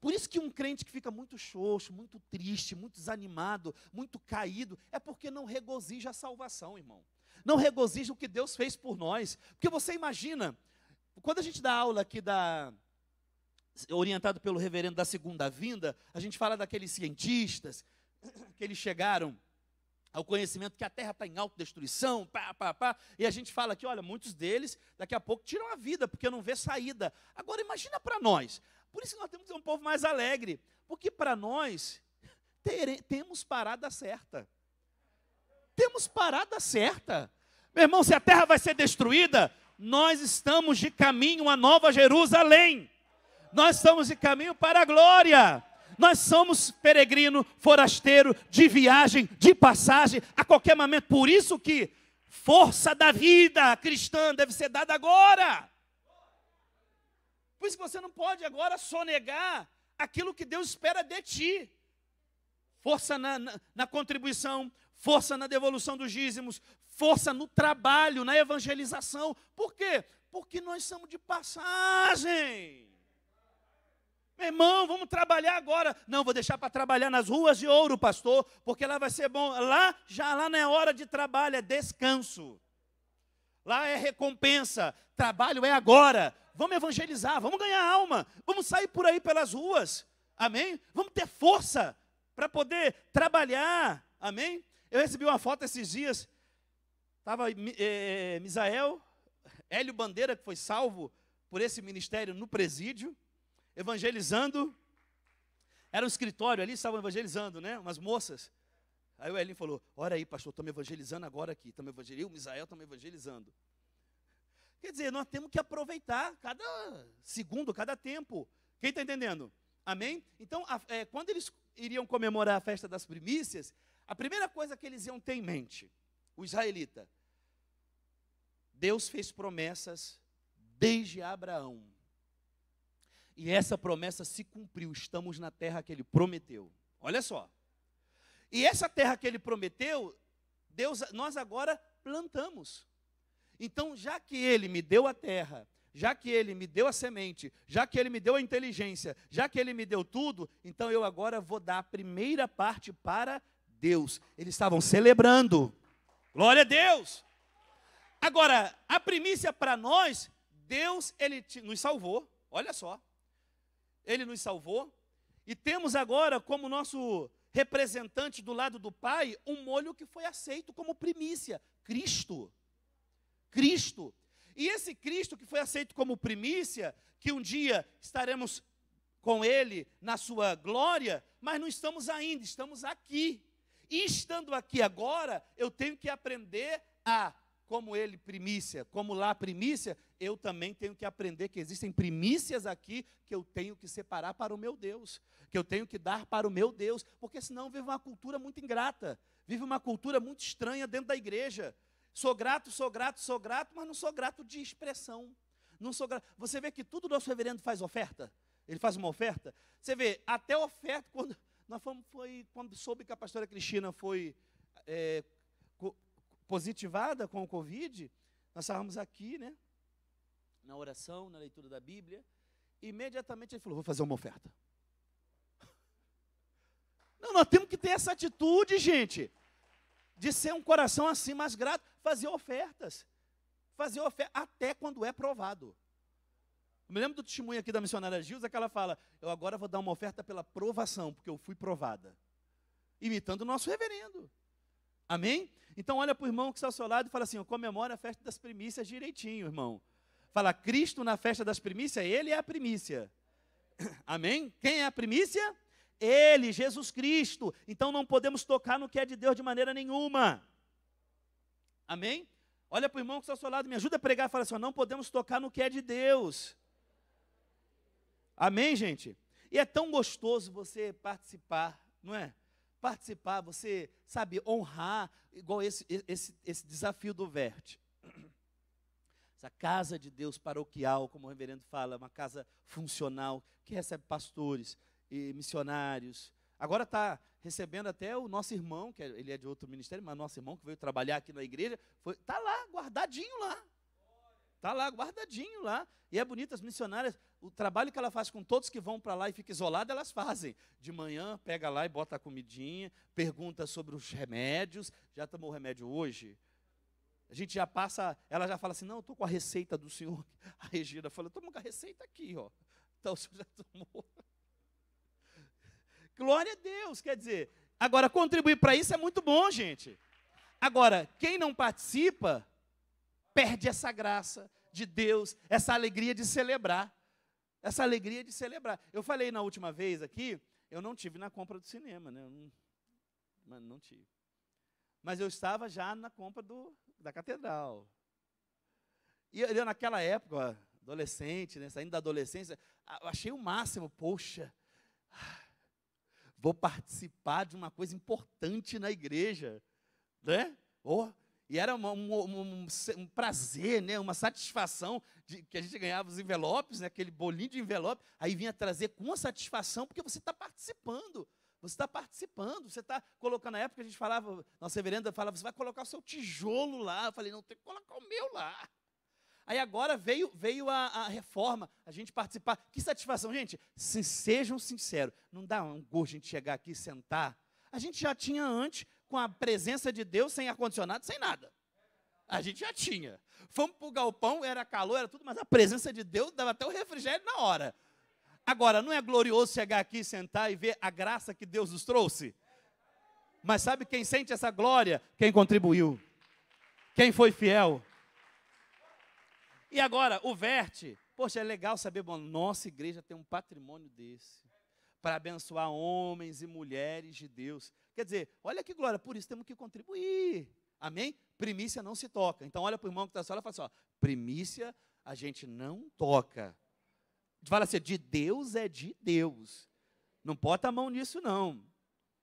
Por isso que um crente que fica muito xoxo, muito triste, muito desanimado, muito caído, é porque não regozija a salvação, irmão. Não regozija o que Deus fez por nós. Porque você imagina, quando a gente dá aula aqui orientado pelo reverendo da segunda vinda, a gente fala daqueles cientistas que eles chegaram ao conhecimento que a Terra está em autodestruição, e a gente fala que, olha, muitos deles, daqui a pouco, tiram a vida, porque não vê saída. Agora, imagina para nós, por isso que nós temos que ser um povo mais alegre, porque para nós, temos parada certa. Temos parada certa. Meu irmão, se a Terra vai ser destruída, nós estamos de caminho a Nova Jerusalém. Nós estamos de caminho para a glória. Nós somos peregrino, forasteiro, de viagem, de passagem, a qualquer momento. Por isso que força da vida cristã deve ser dada agora. Por isso que você não pode agora sonegar aquilo que Deus espera de ti. Força na contribuição, força na devolução dos dízimos, força no trabalho, na evangelização. Por quê? Porque nós somos de passagem. Meu irmão, vamos trabalhar agora. Não, vou deixar para trabalhar nas ruas de ouro, pastor, porque lá vai ser bom. Lá não é hora de trabalho, é descanso. Lá é recompensa. Trabalho é agora. Vamos evangelizar, vamos ganhar alma. Vamos sair por aí pelas ruas. Amém? Vamos ter força para poder trabalhar. Amém? Eu recebi uma foto esses dias. Estava Misael, Hélio Bandeira, que foi salvo por esse ministério no presídio, evangelizando. Era um escritório ali, estavam evangelizando, né? Umas moças. Aí o Elinho falou, olha aí, pastor, estamos evangelizando agora aqui. Estamos evangelizando, o Misael estamos evangelizando. Quer dizer, nós temos que aproveitar cada segundo, cada tempo. Quem está entendendo? Amém? Então, quando eles iriam comemorar a festa das primícias, a primeira coisa que eles iam ter em mente, o israelita, Deus fez promessas desde Abraão. E essa promessa se cumpriu, estamos na terra que ele prometeu. Olha só. E essa terra que ele prometeu, nós agora plantamos. Então, já que ele me deu a terra, já que ele me deu a semente, já que ele me deu a inteligência, já que ele me deu tudo, então eu agora vou dar a primeira parte para Deus. Eles estavam celebrando. Glória a Deus. Agora, a primícia para nós, Deus, ele nos salvou. Olha só. Ele nos salvou, e temos agora como nosso representante do lado do Pai, um molho que foi aceito como primícia, Cristo. Cristo. E esse Cristo que foi aceito como primícia, que um dia estaremos com Ele na sua glória, mas não estamos ainda, estamos aqui. E estando aqui agora, eu tenho que aprender como ele primícia, como lá primícia, eu também tenho que aprender que existem primícias aqui que eu tenho que separar para o meu Deus, que eu tenho que dar para o meu Deus, porque senão vive uma cultura muito ingrata, vive uma cultura muito estranha dentro da igreja. Sou grato, mas não sou grato de expressão. Não sou grato. Você vê que tudo o nosso reverendo faz oferta? Ele faz uma oferta? Você vê, até oferta, quando soube que a pastora Cristina foi positivada com o Covid, nós estávamos aqui, né, na oração, na leitura da Bíblia, imediatamente ele falou, vou fazer uma oferta. Não, nós temos que ter essa atitude, gente, de ser um coração assim mais grato, fazer oferta, até quando é provado. Eu me lembro do testemunho aqui da missionária Gilza, que ela fala, eu agora vou dar uma oferta pela provação, porque eu fui provada. Imitando o nosso reverendo. Amém? Então olha para o irmão que está ao seu lado e fala assim, comemora a festa das primícias direitinho, irmão. Fala, Cristo na festa das primícias, Ele é a primícia. Amém? Quem é a primícia? Ele, Jesus Cristo. Então não podemos tocar no que é de Deus de maneira nenhuma. Amém? Olha para o irmão que está ao seu lado, me ajuda a pregar, fala assim, ó, não podemos tocar no que é de Deus. Amém, gente? E é tão gostoso você participar, não é? Participar, você, sabe, honrar, igual esse desafio do Verte. Essa casa de Deus paroquial, como o reverendo fala, uma casa funcional, que recebe pastores e missionários. Agora está recebendo até o nosso irmão, que ele é de outro ministério, mas nosso irmão que veio trabalhar aqui na igreja, está lá, guardadinho lá. Está lá, guardadinho lá. E é bonito, as missionárias, o trabalho que ela faz com todos que vão para lá e ficam isolados, elas fazem. De manhã, pega lá e bota a comidinha, pergunta sobre os remédios. Já tomou remédio hoje? A gente já passa, ela já fala assim, não, estou com a receita do senhor. A Regina fala, estou com a receita aqui, ó. Então o senhor já tomou. Glória a Deus, quer dizer, agora contribuir para isso é muito bom, gente. Agora, quem não participa, perde essa graça de Deus, essa alegria de celebrar. Essa alegria de celebrar. Eu falei na última vez aqui, eu não tive na compra do cinema, né? Não tive. Mas eu estava já na compra da catedral. E eu, naquela época, adolescente, né, saindo da adolescência, eu achei o máximo, poxa, vou participar de uma coisa importante na igreja, né? Oh, e era um prazer, né? Uma satisfação que a gente ganhava os envelopes, né? Aquele bolinho de envelope, aí vinha trazer com a satisfação, porque você está participando. Você está participando, você está colocando, na época a gente falava, nossa reverenda falava, você vai colocar o seu tijolo lá. Eu falei, não, tem que colocar o meu lá. Aí agora veio a reforma, a gente participar. Que satisfação, gente, sejam sinceros, não dá um gosto a gente chegar aqui e sentar? A gente já tinha antes, com a presença de Deus, sem ar-condicionado, sem nada. A gente já tinha. Fomos para o galpão, era calor, era tudo, mas a presença de Deus dava até o refrigério na hora. Agora, não é glorioso chegar aqui, sentar e ver a graça que Deus nos trouxe? Mas sabe quem sente essa glória? Quem contribuiu. Quem foi fiel. E agora, o Verte. Poxa, é legal saber, bom, nossa igreja tem um patrimônio desse. Para abençoar homens e mulheres de Deus. Quer dizer, olha que glória, por isso temos que contribuir. Amém? Primícia não se toca. Então olha para o irmão que está só e fala assim, ó, primícia a gente não toca. Fala assim, de Deus é de Deus. Não bota a mão nisso, não.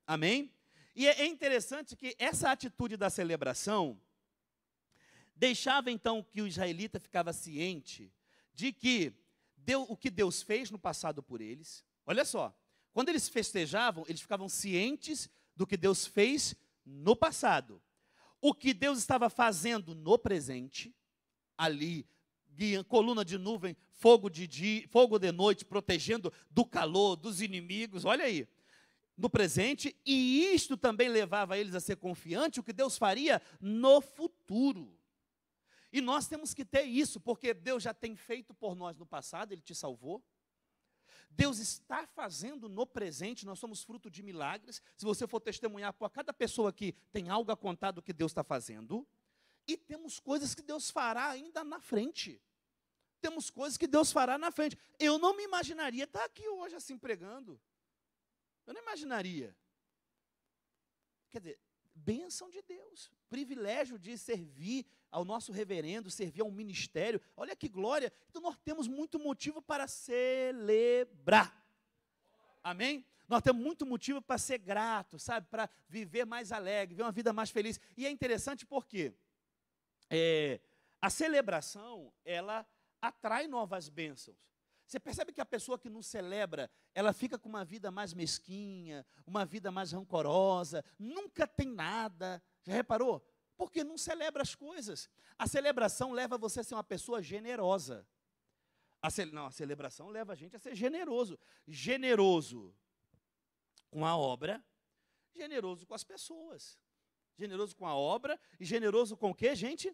Amém? E é interessante que essa atitude da celebração deixava então que o israelita ficava ciente de que o que Deus fez no passado por eles. Olha só, quando eles festejavam, eles ficavam cientes do que Deus fez no passado. O que Deus estava fazendo no presente, ali, coluna de nuvem, fogo de noite, protegendo do calor, dos inimigos, olha aí, no presente, e isto também levava eles a ser confiantes, o que Deus faria no futuro. E nós temos que ter isso, porque Deus já tem feito por nós no passado, Ele te salvou. Deus está fazendo no presente, nós somos fruto de milagres. Se você for testemunhar por cada pessoa aqui, tem algo a contar do que Deus está fazendo. E temos coisas que Deus fará ainda na frente. Temos coisas que Deus fará na frente. Eu não me imaginaria estar aqui hoje assim pregando. Eu não imaginaria. Quer dizer, bênção de Deus. Privilégio de servir ao nosso reverendo, servir ao ministério. Olha que glória. Então nós temos muito motivo para celebrar. Amém? Nós temos muito motivo para ser grato, sabe? Para viver mais alegre, viver uma vida mais feliz. E é interessante porque a celebração, ela atrai novas bênçãos. Você percebe que a pessoa que não celebra, ela fica com uma vida mais mesquinha, uma vida mais rancorosa, nunca tem nada. Já reparou? Porque não celebra as coisas. A celebração leva você a ser uma pessoa generosa. A celebração leva a gente a ser generoso. Generoso com a obra, generoso com as pessoas. Generoso com a obra e generoso com o quê, gente?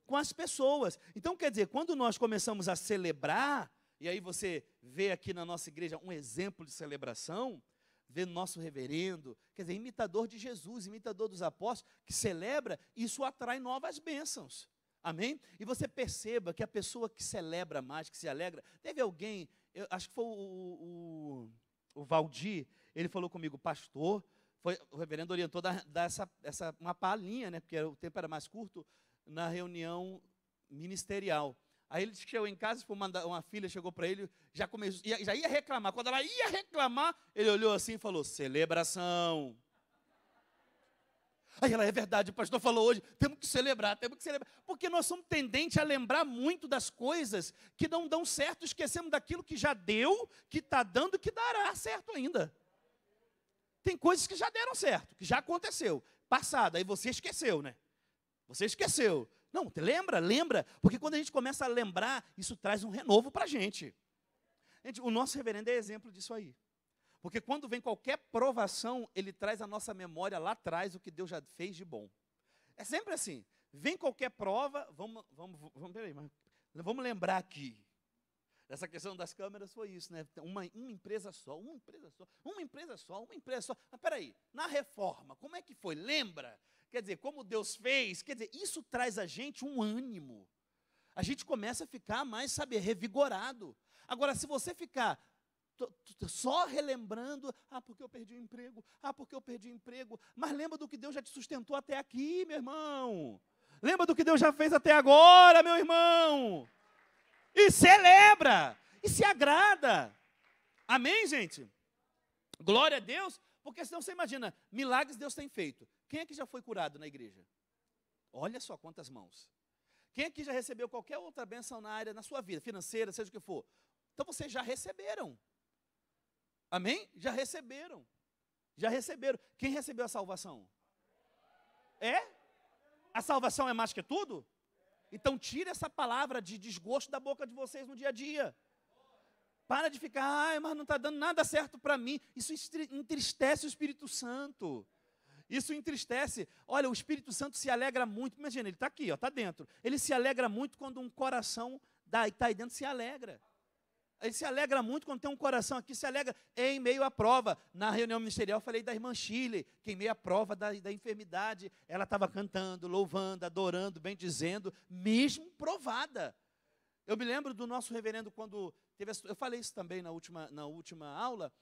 Com as pessoas. Então, quer dizer, quando nós começamos a celebrar, e aí você vê aqui na nossa igreja um exemplo de celebração, vê nosso reverendo, quer dizer, imitador de Jesus, imitador dos apóstolos, que celebra, isso atrai novas bênçãos. Amém? E você perceba que a pessoa que celebra mais, que se alegra, teve alguém, acho que foi o Valdir, ele falou comigo, pastor, o reverendo orientou dar uma palhinha, né, porque o tempo era mais curto, na reunião ministerial. Aí ele chegou em casa, uma filha chegou para ele, já ia reclamar. Quando ela ia reclamar, ele olhou assim e falou, celebração. Aí ela, é verdade, o pastor falou hoje, temos que celebrar. Porque nós somos tendentes a lembrar muito das coisas que não dão certo, esquecemos daquilo que já deu, que está dando, que dará certo ainda. Tem coisas que já deram certo, que já aconteceu, passado, aí você esqueceu, né? Você esqueceu. Não, lembra, porque quando a gente começa a lembrar, isso traz um renovo para a gente. O nosso reverendo é exemplo disso aí. Porque quando vem qualquer provação, ele traz à nossa memória lá atrás o que Deus já fez de bom. É sempre assim. Vem qualquer prova, vamos lembrar aqui. Essa questão das câmeras foi isso, né? Uma empresa só. Mas peraí, na reforma, como é que foi? Lembra? Quer dizer, como Deus fez? Quer dizer, isso traz a gente um ânimo. A gente começa a ficar mais, revigorado. Agora, se você ficar só relembrando, porque eu perdi o emprego, mas lembra do que Deus já te sustentou até aqui, meu irmão. Lembra do que Deus já fez até agora, meu irmão. E celebra, e se agrada. Amém, gente? Glória a Deus, porque senão você imagina, milagres Deus tem feito. Quem é que já foi curado na igreja? Olha só quantas mãos. Quem aqui já recebeu qualquer outra bênção na área, na sua vida, financeira, seja o que for? Então vocês já receberam. Amém? Já receberam. Quem recebeu a salvação? É? A salvação é mais que tudo? Então tira essa palavra de desgosto da boca de vocês no dia a dia. Para de ficar, mas não está dando nada certo para mim. Isso entristece o Espírito Santo. Isso entristece. Olha, o Espírito Santo se alegra muito. Imagina, ele está aqui, está dentro. Ele se alegra muito quando um coração está aí dentro se alegra. Ele se alegra muito quando tem um coração aqui, se alegra em meio à prova. Na reunião ministerial, eu falei da irmã Shirley, que em meio à prova da enfermidade, ela estava cantando, louvando, adorando, bendizendo, mesmo provada. Eu me lembro do nosso reverendo quando teve, eu falei isso também na última aula,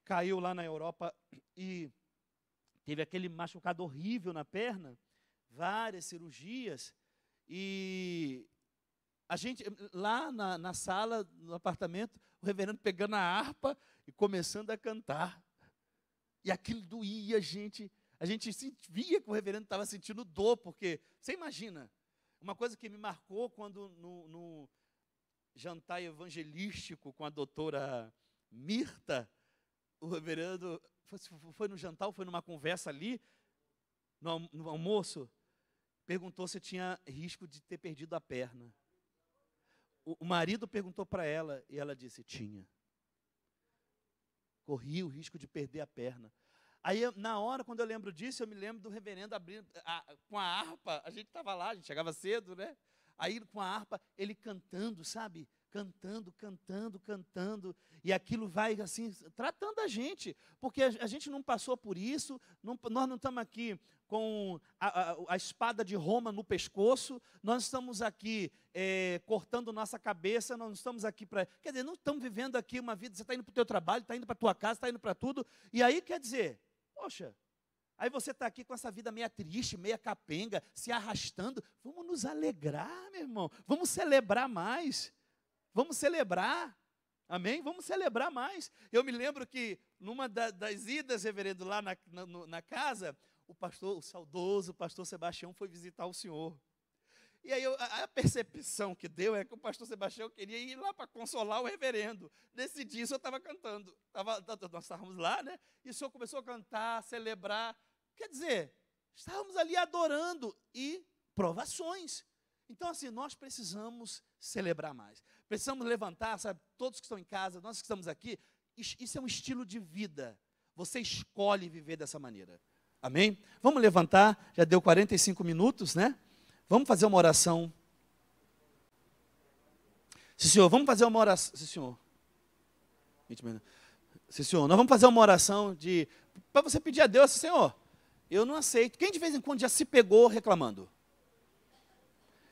caiu lá na Europa e teve aquele machucado horrível na perna, várias cirurgias, e a gente, lá na sala, no apartamento, o reverendo pegando a harpa e começando a cantar. E aquilo doía a gente via que o reverendo estava sentindo dor, porque, você imagina, uma coisa que me marcou quando no jantar evangelístico com a doutora Mirta, o reverendo, foi no jantar ou foi numa conversa ali, no almoço, perguntou se tinha risco de ter perdido a perna. O marido perguntou para ela e ela disse, tinha. Corria o risco de perder a perna. Aí, na hora, quando eu lembro disso, eu me lembro do reverendo abrindo, com a harpa, a gente estava lá, a gente chegava cedo, né? Aí, com a harpa, ele cantando, sabe? Cantando, e aquilo vai, assim, tratando a gente, porque a gente não passou por isso, nós não estamos aqui com a espada de Roma no pescoço, nós estamos aqui cortando nossa cabeça, nós não estamos aqui para... Quer dizer, não estamos vivendo aqui uma vida, você está indo para o teu trabalho, está indo para a tua casa, está indo para tudo, e aí quer dizer, poxa, aí você está aqui com essa vida meia triste, meia capenga, se arrastando, vamos nos alegrar, meu irmão, vamos celebrar mais, vamos celebrar, amém? Vamos celebrar mais. Eu me lembro que numa das idas, reverendo, lá na casa, o saudoso pastor Sebastião foi visitar o senhor. E aí a percepção que deu é que o pastor Sebastião queria ir lá para consolar o reverendo. Nesse dia o senhor estava cantando. Nós estávamos lá, né? E o senhor começou a cantar, celebrar. Quer dizer, estávamos ali adorando e provações. Então, assim, nós precisamos celebrar mais. Precisamos levantar, sabe, todos que estão em casa, nós que estamos aqui, isso é um estilo de vida. Você escolhe viver dessa maneira. Amém? Vamos levantar, já deu 45 minutos, né? Vamos fazer uma oração. Sim, senhor, vamos fazer uma oração. Sim, senhor. Sim, senhor, nós vamos fazer uma oração para você pedir a Deus, Senhor, eu não aceito. Quem de vez em quando já se pegou reclamando?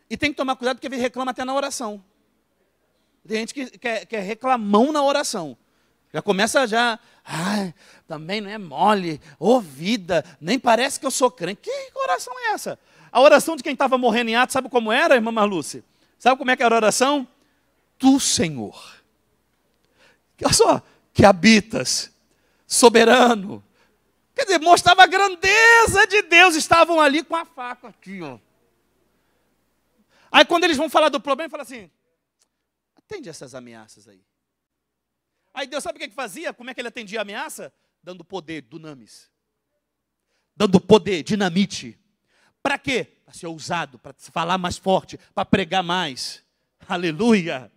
E tem que tomar cuidado, porque reclama até na oração. Tem gente que é reclamão na oração. Já começa já, ai, também não é mole, ô vida, nem parece que eu sou crente. Que oração é essa? A oração de quem estava morrendo em Atos, sabe como era, irmã Marluce? Sabe como é que era a oração? Tu, Senhor, olha só, que habitas, soberano. Quer dizer, mostrava a grandeza de Deus, estavam ali com a faca aqui, ó. Aí quando eles vão falar do problema, fala assim, atende essas ameaças aí. Aí Deus sabe o que fazia? Como é que ele atendia a ameaça? Dando poder, dunamis. Dando poder, dinamite. Para quê? Para ser ousado, para falar mais forte, para pregar mais. Aleluia.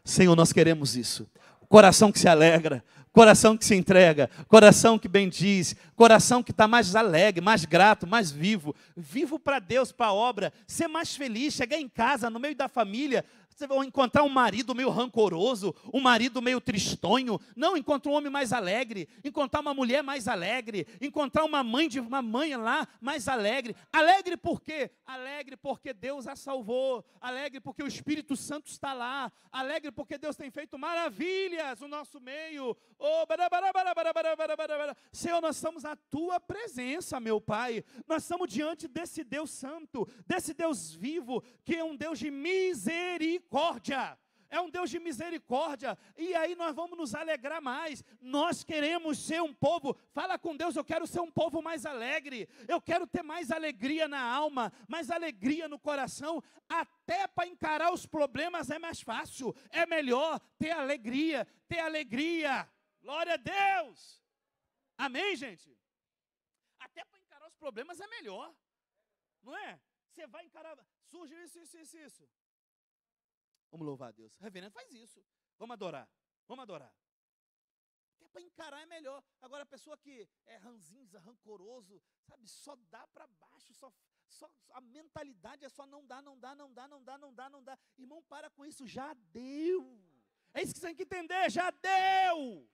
Senhor, nós queremos isso. Coração que se alegra, coração que se entrega, coração que bendiz, coração que está mais alegre, mais grato, mais vivo. Vivo para Deus, para a obra. Ser mais feliz, chegar em casa, no meio da família. Você vai encontrar um marido meio rancoroso, um marido meio tristonho. Não, encontrar um homem mais alegre, encontrar uma mulher mais alegre, encontrar uma mãe lá mais alegre. Alegre por quê? Alegre porque Deus a salvou. Alegre porque o Espírito Santo está lá. Alegre porque Deus tem feito maravilhas no nosso meio. Oh, Senhor, nós estamos na tua presença, meu Pai. Nós estamos diante desse Deus santo, desse Deus vivo, que é um Deus de misericórdia. É um Deus de misericórdia. E aí nós vamos nos alegrar mais. Nós queremos ser um povo. Fala com Deus, eu quero ser um povo mais alegre. Eu quero ter mais alegria na alma, mais alegria no coração. Até para encarar os problemas é mais fácil. É melhor ter alegria, ter alegria. Glória a Deus. Amém, gente? Até para encarar os problemas é melhor. Não é? Você vai encarar, surge isso. Vamos louvar a Deus. Reverendo, faz isso. Vamos adorar. Até para encarar é melhor. Agora a pessoa que é ranzinza, rancoroso, sabe, só dá para baixo, só a mentalidade é só não dá. Irmão, para com isso, já deu. É isso que você tem que entender, já deu.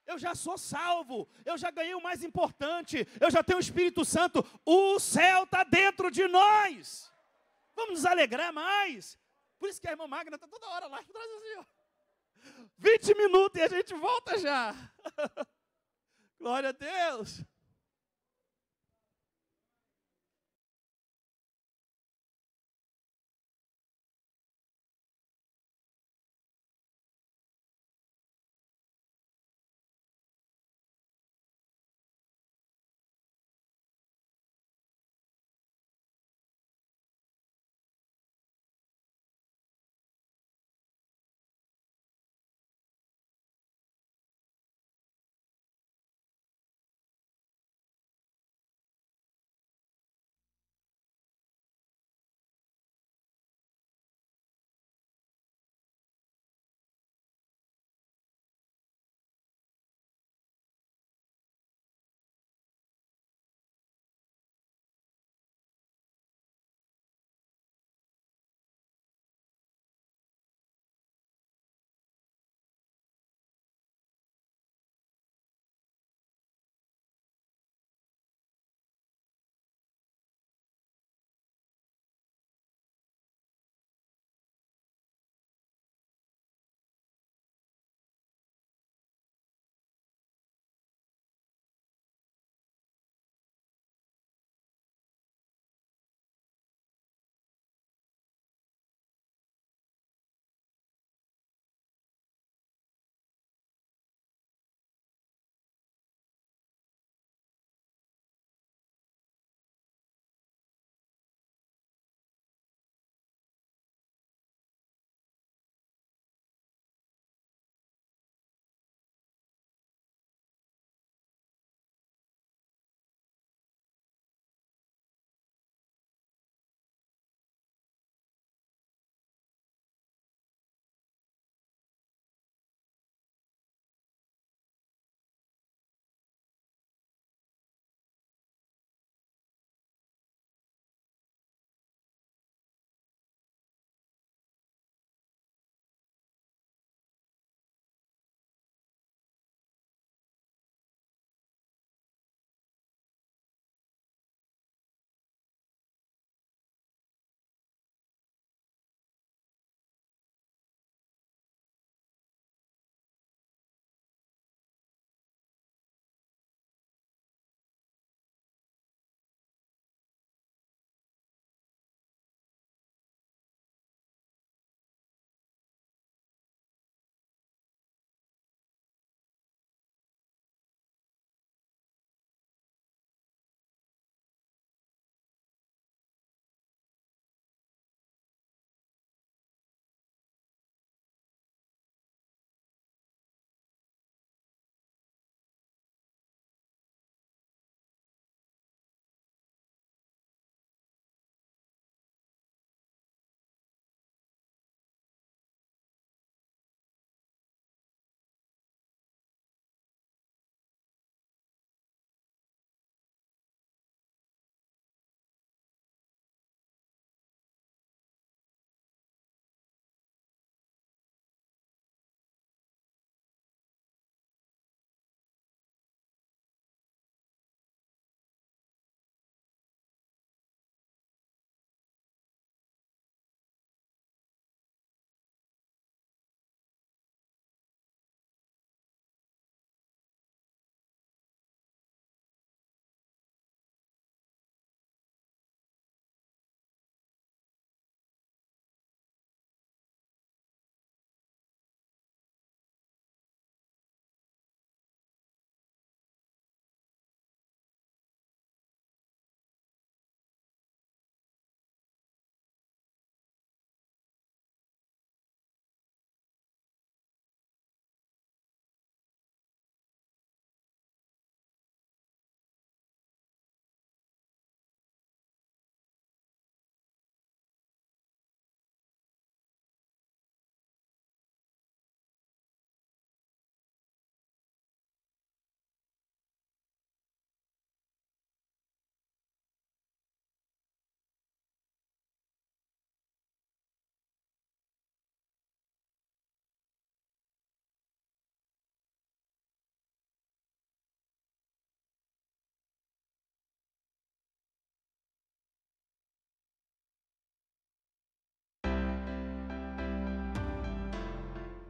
Eu já sou salvo, eu já ganhei o mais importante, eu já tenho o Espírito Santo, o céu está dentro de nós. Vamos nos alegrar mais. Por isso que a irmã Magna está toda hora lá atrás assim, ó. 20 minutos e a gente volta já. Glória a Deus.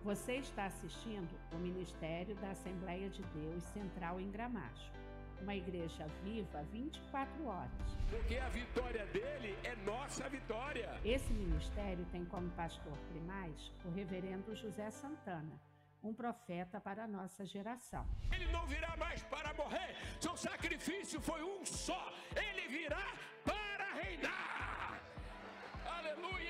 Você está assistindo o Ministério da Assembleia de Deus Central em Gramacho, uma igreja viva 24 horas. Porque a vitória dele é nossa vitória. Esse ministério tem como pastor primaz o reverendo José Santana, um profeta para a nossa geração. Ele não virá mais para morrer, seu sacrifício foi um só, ele virá para reinar. Aleluia!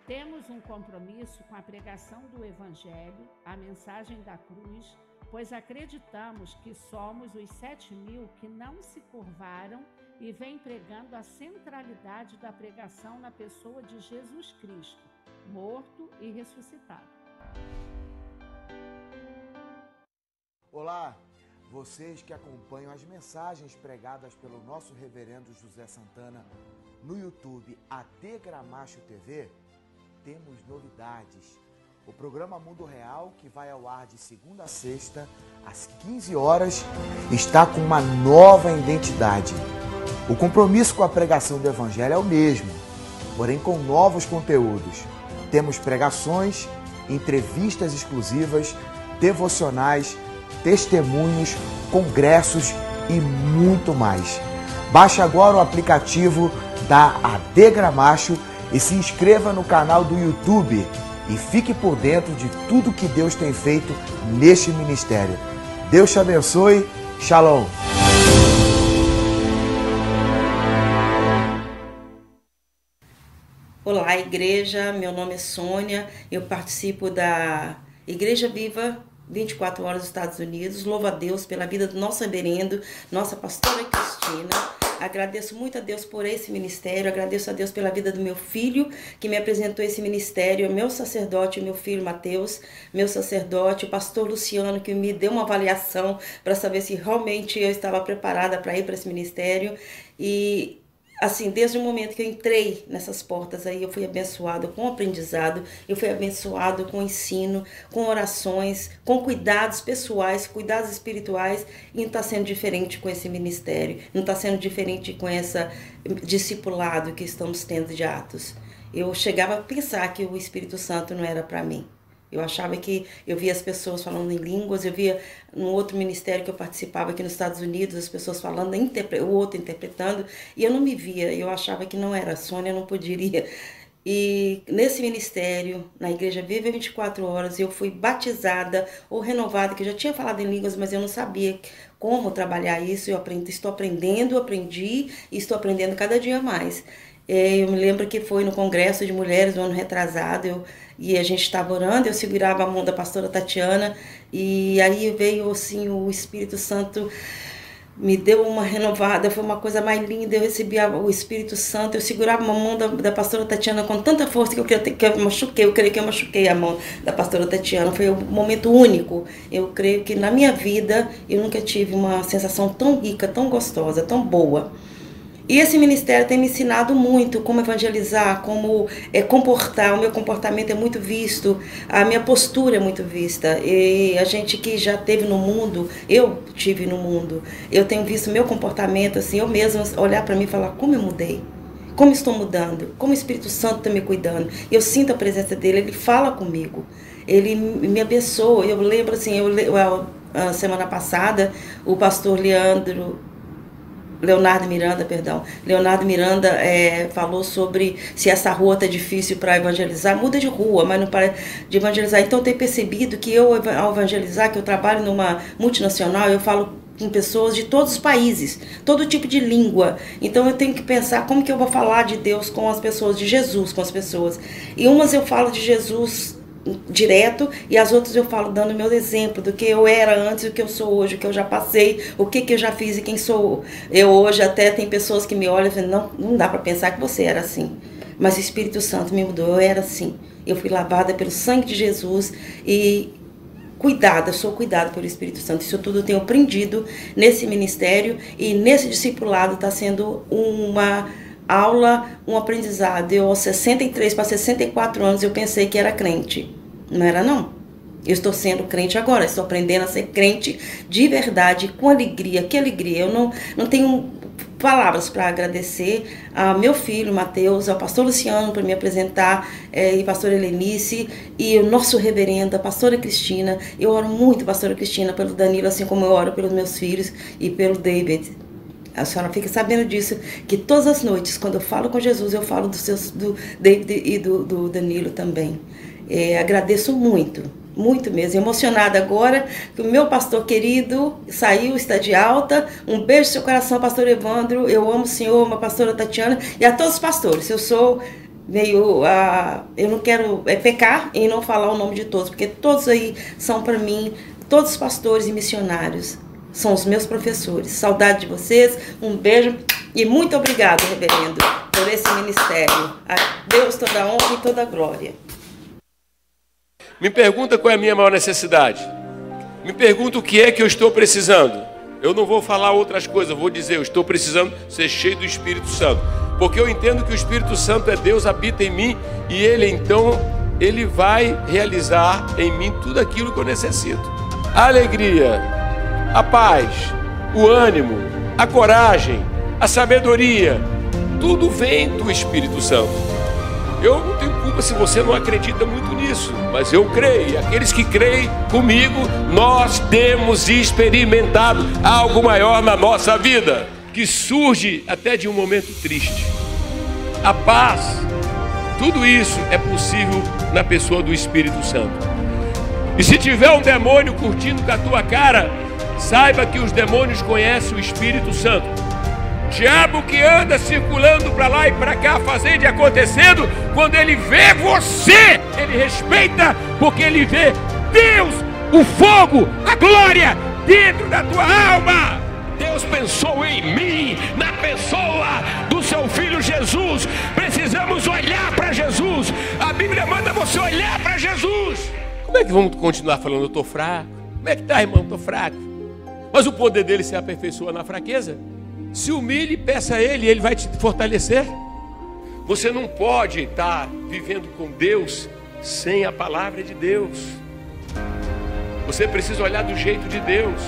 Temos um compromisso com a pregação do Evangelho, a mensagem da cruz, pois acreditamos que somos os 7.000 que não se curvaram e vêm pregando a centralidade da pregação na pessoa de Jesus Cristo, morto e ressuscitado. Olá, vocês que acompanham as mensagens pregadas pelo nosso reverendo José Santana no YouTube AD Gramacho TV, temos novidades. O programa Mundo Real, que vai ao ar de segunda a sexta, às 15 horas, está com uma nova identidade. O compromisso com a pregação do Evangelho é o mesmo, porém com novos conteúdos. Temos pregações, entrevistas exclusivas, devocionais, testemunhos, congressos e muito mais. Baixe agora o aplicativo da AD Gramacho e se inscreva no canal do YouTube e fique por dentro de tudo que Deus tem feito neste ministério. Deus te abençoe. Shalom. Olá, igreja. Meu nome é Sônia. Eu participo da Igreja Viva 24 horas dos Estados Unidos. Louvo a Deus pela vida do nosso reverendo, nossa pastora Cristina. Agradeço muito a Deus por esse ministério, agradeço a Deus pela vida do meu filho, que me apresentou esse ministério, meu sacerdote, meu filho Mateus, meu sacerdote, o pastor Luciano, que me deu uma avaliação para saber se realmente eu estava preparada para ir para esse ministério. E assim, desde o momento que eu entrei nessas portas aí, eu fui abençoado com aprendizado, eu fui abençoado com ensino, com orações, com cuidados pessoais, cuidados espirituais, e não está sendo diferente com esse ministério, não está sendo diferente com esse discipulado que estamos tendo de Atos. Eu chegava a pensar que o Espírito Santo não era para mim. Eu achava que eu via as pessoas falando em línguas, eu via no outro ministério que eu participava aqui nos Estados Unidos, as pessoas falando, o outro interpretando, e eu não me via, eu achava que não era, a Sônia não poderia. E nesse ministério, na Igreja Viva 24 horas, eu fui batizada ou renovada, que eu já tinha falado em línguas, mas eu não sabia como trabalhar isso, aprendi e estou aprendendo cada dia mais. Eu me lembro que foi no Congresso de Mulheres, no ano retrasado, e a gente estava orando, eu segurava a mão da pastora Tatiana, e aí veio assim, o Espírito Santo me deu uma renovada, foi uma coisa mais linda, eu recebi o Espírito Santo, eu segurava a mão da pastora Tatiana com tanta força que eu creio que eu machuquei a mão da pastora Tatiana, foi um momento único. Eu creio que na minha vida eu nunca tive uma sensação tão rica, tão gostosa, tão boa. E esse ministério tem me ensinado muito como evangelizar, como comportar. O meu comportamento é muito visto, a minha postura é muito vista. E a gente que já teve no mundo, eu tive no mundo, eu tenho visto meu comportamento, assim, eu mesma olhar para mim e falar, como eu mudei? Como estou mudando? Como o Espírito Santo está me cuidando? Eu sinto a presença dele, ele fala comigo, ele me abençoa. Eu lembro assim, a semana passada, o pastor Leonardo Miranda falou sobre se essa rua está difícil para evangelizar, muda de rua, mas não para de evangelizar. Então eu tenho percebido que eu, ao evangelizar, que eu trabalho numa multinacional, eu falo com pessoas de todos os países, todo tipo de língua. Então eu tenho que pensar como que eu vou falar de Deus com as pessoas, de Jesus com as pessoas. E umas eu falo de Jesus direto, e as outras eu falo dando meu exemplo do que eu era antes, o que eu sou hoje, o que eu já passei, o que eu já fiz e quem sou eu hoje. Até tem pessoas que me olham e falam, não dá para pensar que você era assim, mas o Espírito Santo me mudou, eu era assim, eu fui lavada pelo sangue de Jesus e sou cuidada pelo Espírito Santo. Isso tudo eu tenho aprendido nesse ministério, e nesse discipulado está sendo uma aula, um aprendizado. Eu aos 63 para 64 anos eu pensei que era crente. Não era não. Eu estou sendo crente agora, estou aprendendo a ser crente de verdade, com alegria. Que alegria. Eu não tenho palavras para agradecer ao meu filho, Mateus, ao pastor Luciano, por me apresentar, e a pastora Helenice, e o nosso reverendo, a pastora Cristina. Eu oro muito, pastora Cristina, pelo Danilo, assim como eu oro pelos meus filhos e pelo David. A senhora fica sabendo disso, que todas as noites, quando eu falo com Jesus, eu falo do David e do Danilo também. Agradeço muito. Muito mesmo, emocionada agora que o meu pastor querido saiu, está de alta. Um beijo no seu coração, pastor Evandro. Eu amo o senhor, uma pastora Tatiana e a todos os pastores. Eu sou meio... eu não quero pecar em não falar o nome de todos, porque todos aí são para mim, todos os pastores e missionários são os meus professores. Saudade de vocês, um beijo e muito obrigado, reverendo, por esse ministério. A Deus toda a honra e toda a glória. Me pergunta qual é a minha maior necessidade. Me pergunta o que é que eu estou precisando. Eu não vou falar outras coisas, eu vou dizer, eu estou precisando ser cheio do Espírito Santo. Porque eu entendo que o Espírito Santo é Deus, habita em mim, e Ele então, Ele vai realizar em mim tudo aquilo que eu necessito. A alegria, a paz, o ânimo, a coragem, a sabedoria, tudo vem do Espírito Santo. Eu não tenho culpa se você não acredita muito nisso, mas eu creio. E aqueles que creem comigo, nós temos experimentado algo maior na nossa vida, que surge até de um momento triste. A paz, tudo isso é possível na pessoa do Espírito Santo. E se tiver um demônio curtindo com a tua cara, saiba que os demônios conhecem o Espírito Santo. Diabo que anda circulando para lá e para cá, fazendo e acontecendo, quando ele vê você, ele respeita, porque ele vê Deus, o fogo, a glória dentro da tua alma. Deus pensou em mim, na pessoa do seu Filho Jesus. Precisamos olhar para Jesus. A Bíblia manda você olhar para Jesus. Como é que vamos continuar falando, eu estou fraco? Como é que está, irmão? Estou fraco. Mas o poder dele se aperfeiçoa na fraqueza. Se humilhe e peça a Ele, Ele vai te fortalecer. Você não pode estar vivendo com Deus sem a palavra de Deus. Você precisa olhar do jeito de Deus.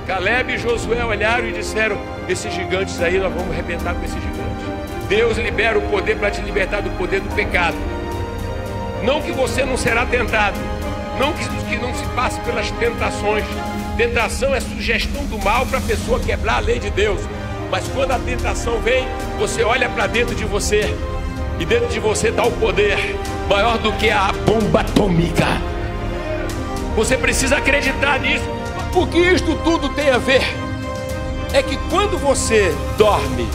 Caleb e Josué olharam e disseram, esses gigantes aí, nós vamos arrebentar com esses gigantes. Deus libera o poder para te libertar do poder do pecado. Não que você não será tentado, não que não se passe pelas tentações. Tentação é sugestão do mal para a pessoa quebrar a lei de Deus. Mas quando a tentação vem, você olha para dentro de você, e dentro de você está o poder maior do que a bomba atômica. Você precisa acreditar nisso. O que isto tudo tem a ver é que quando você dorme,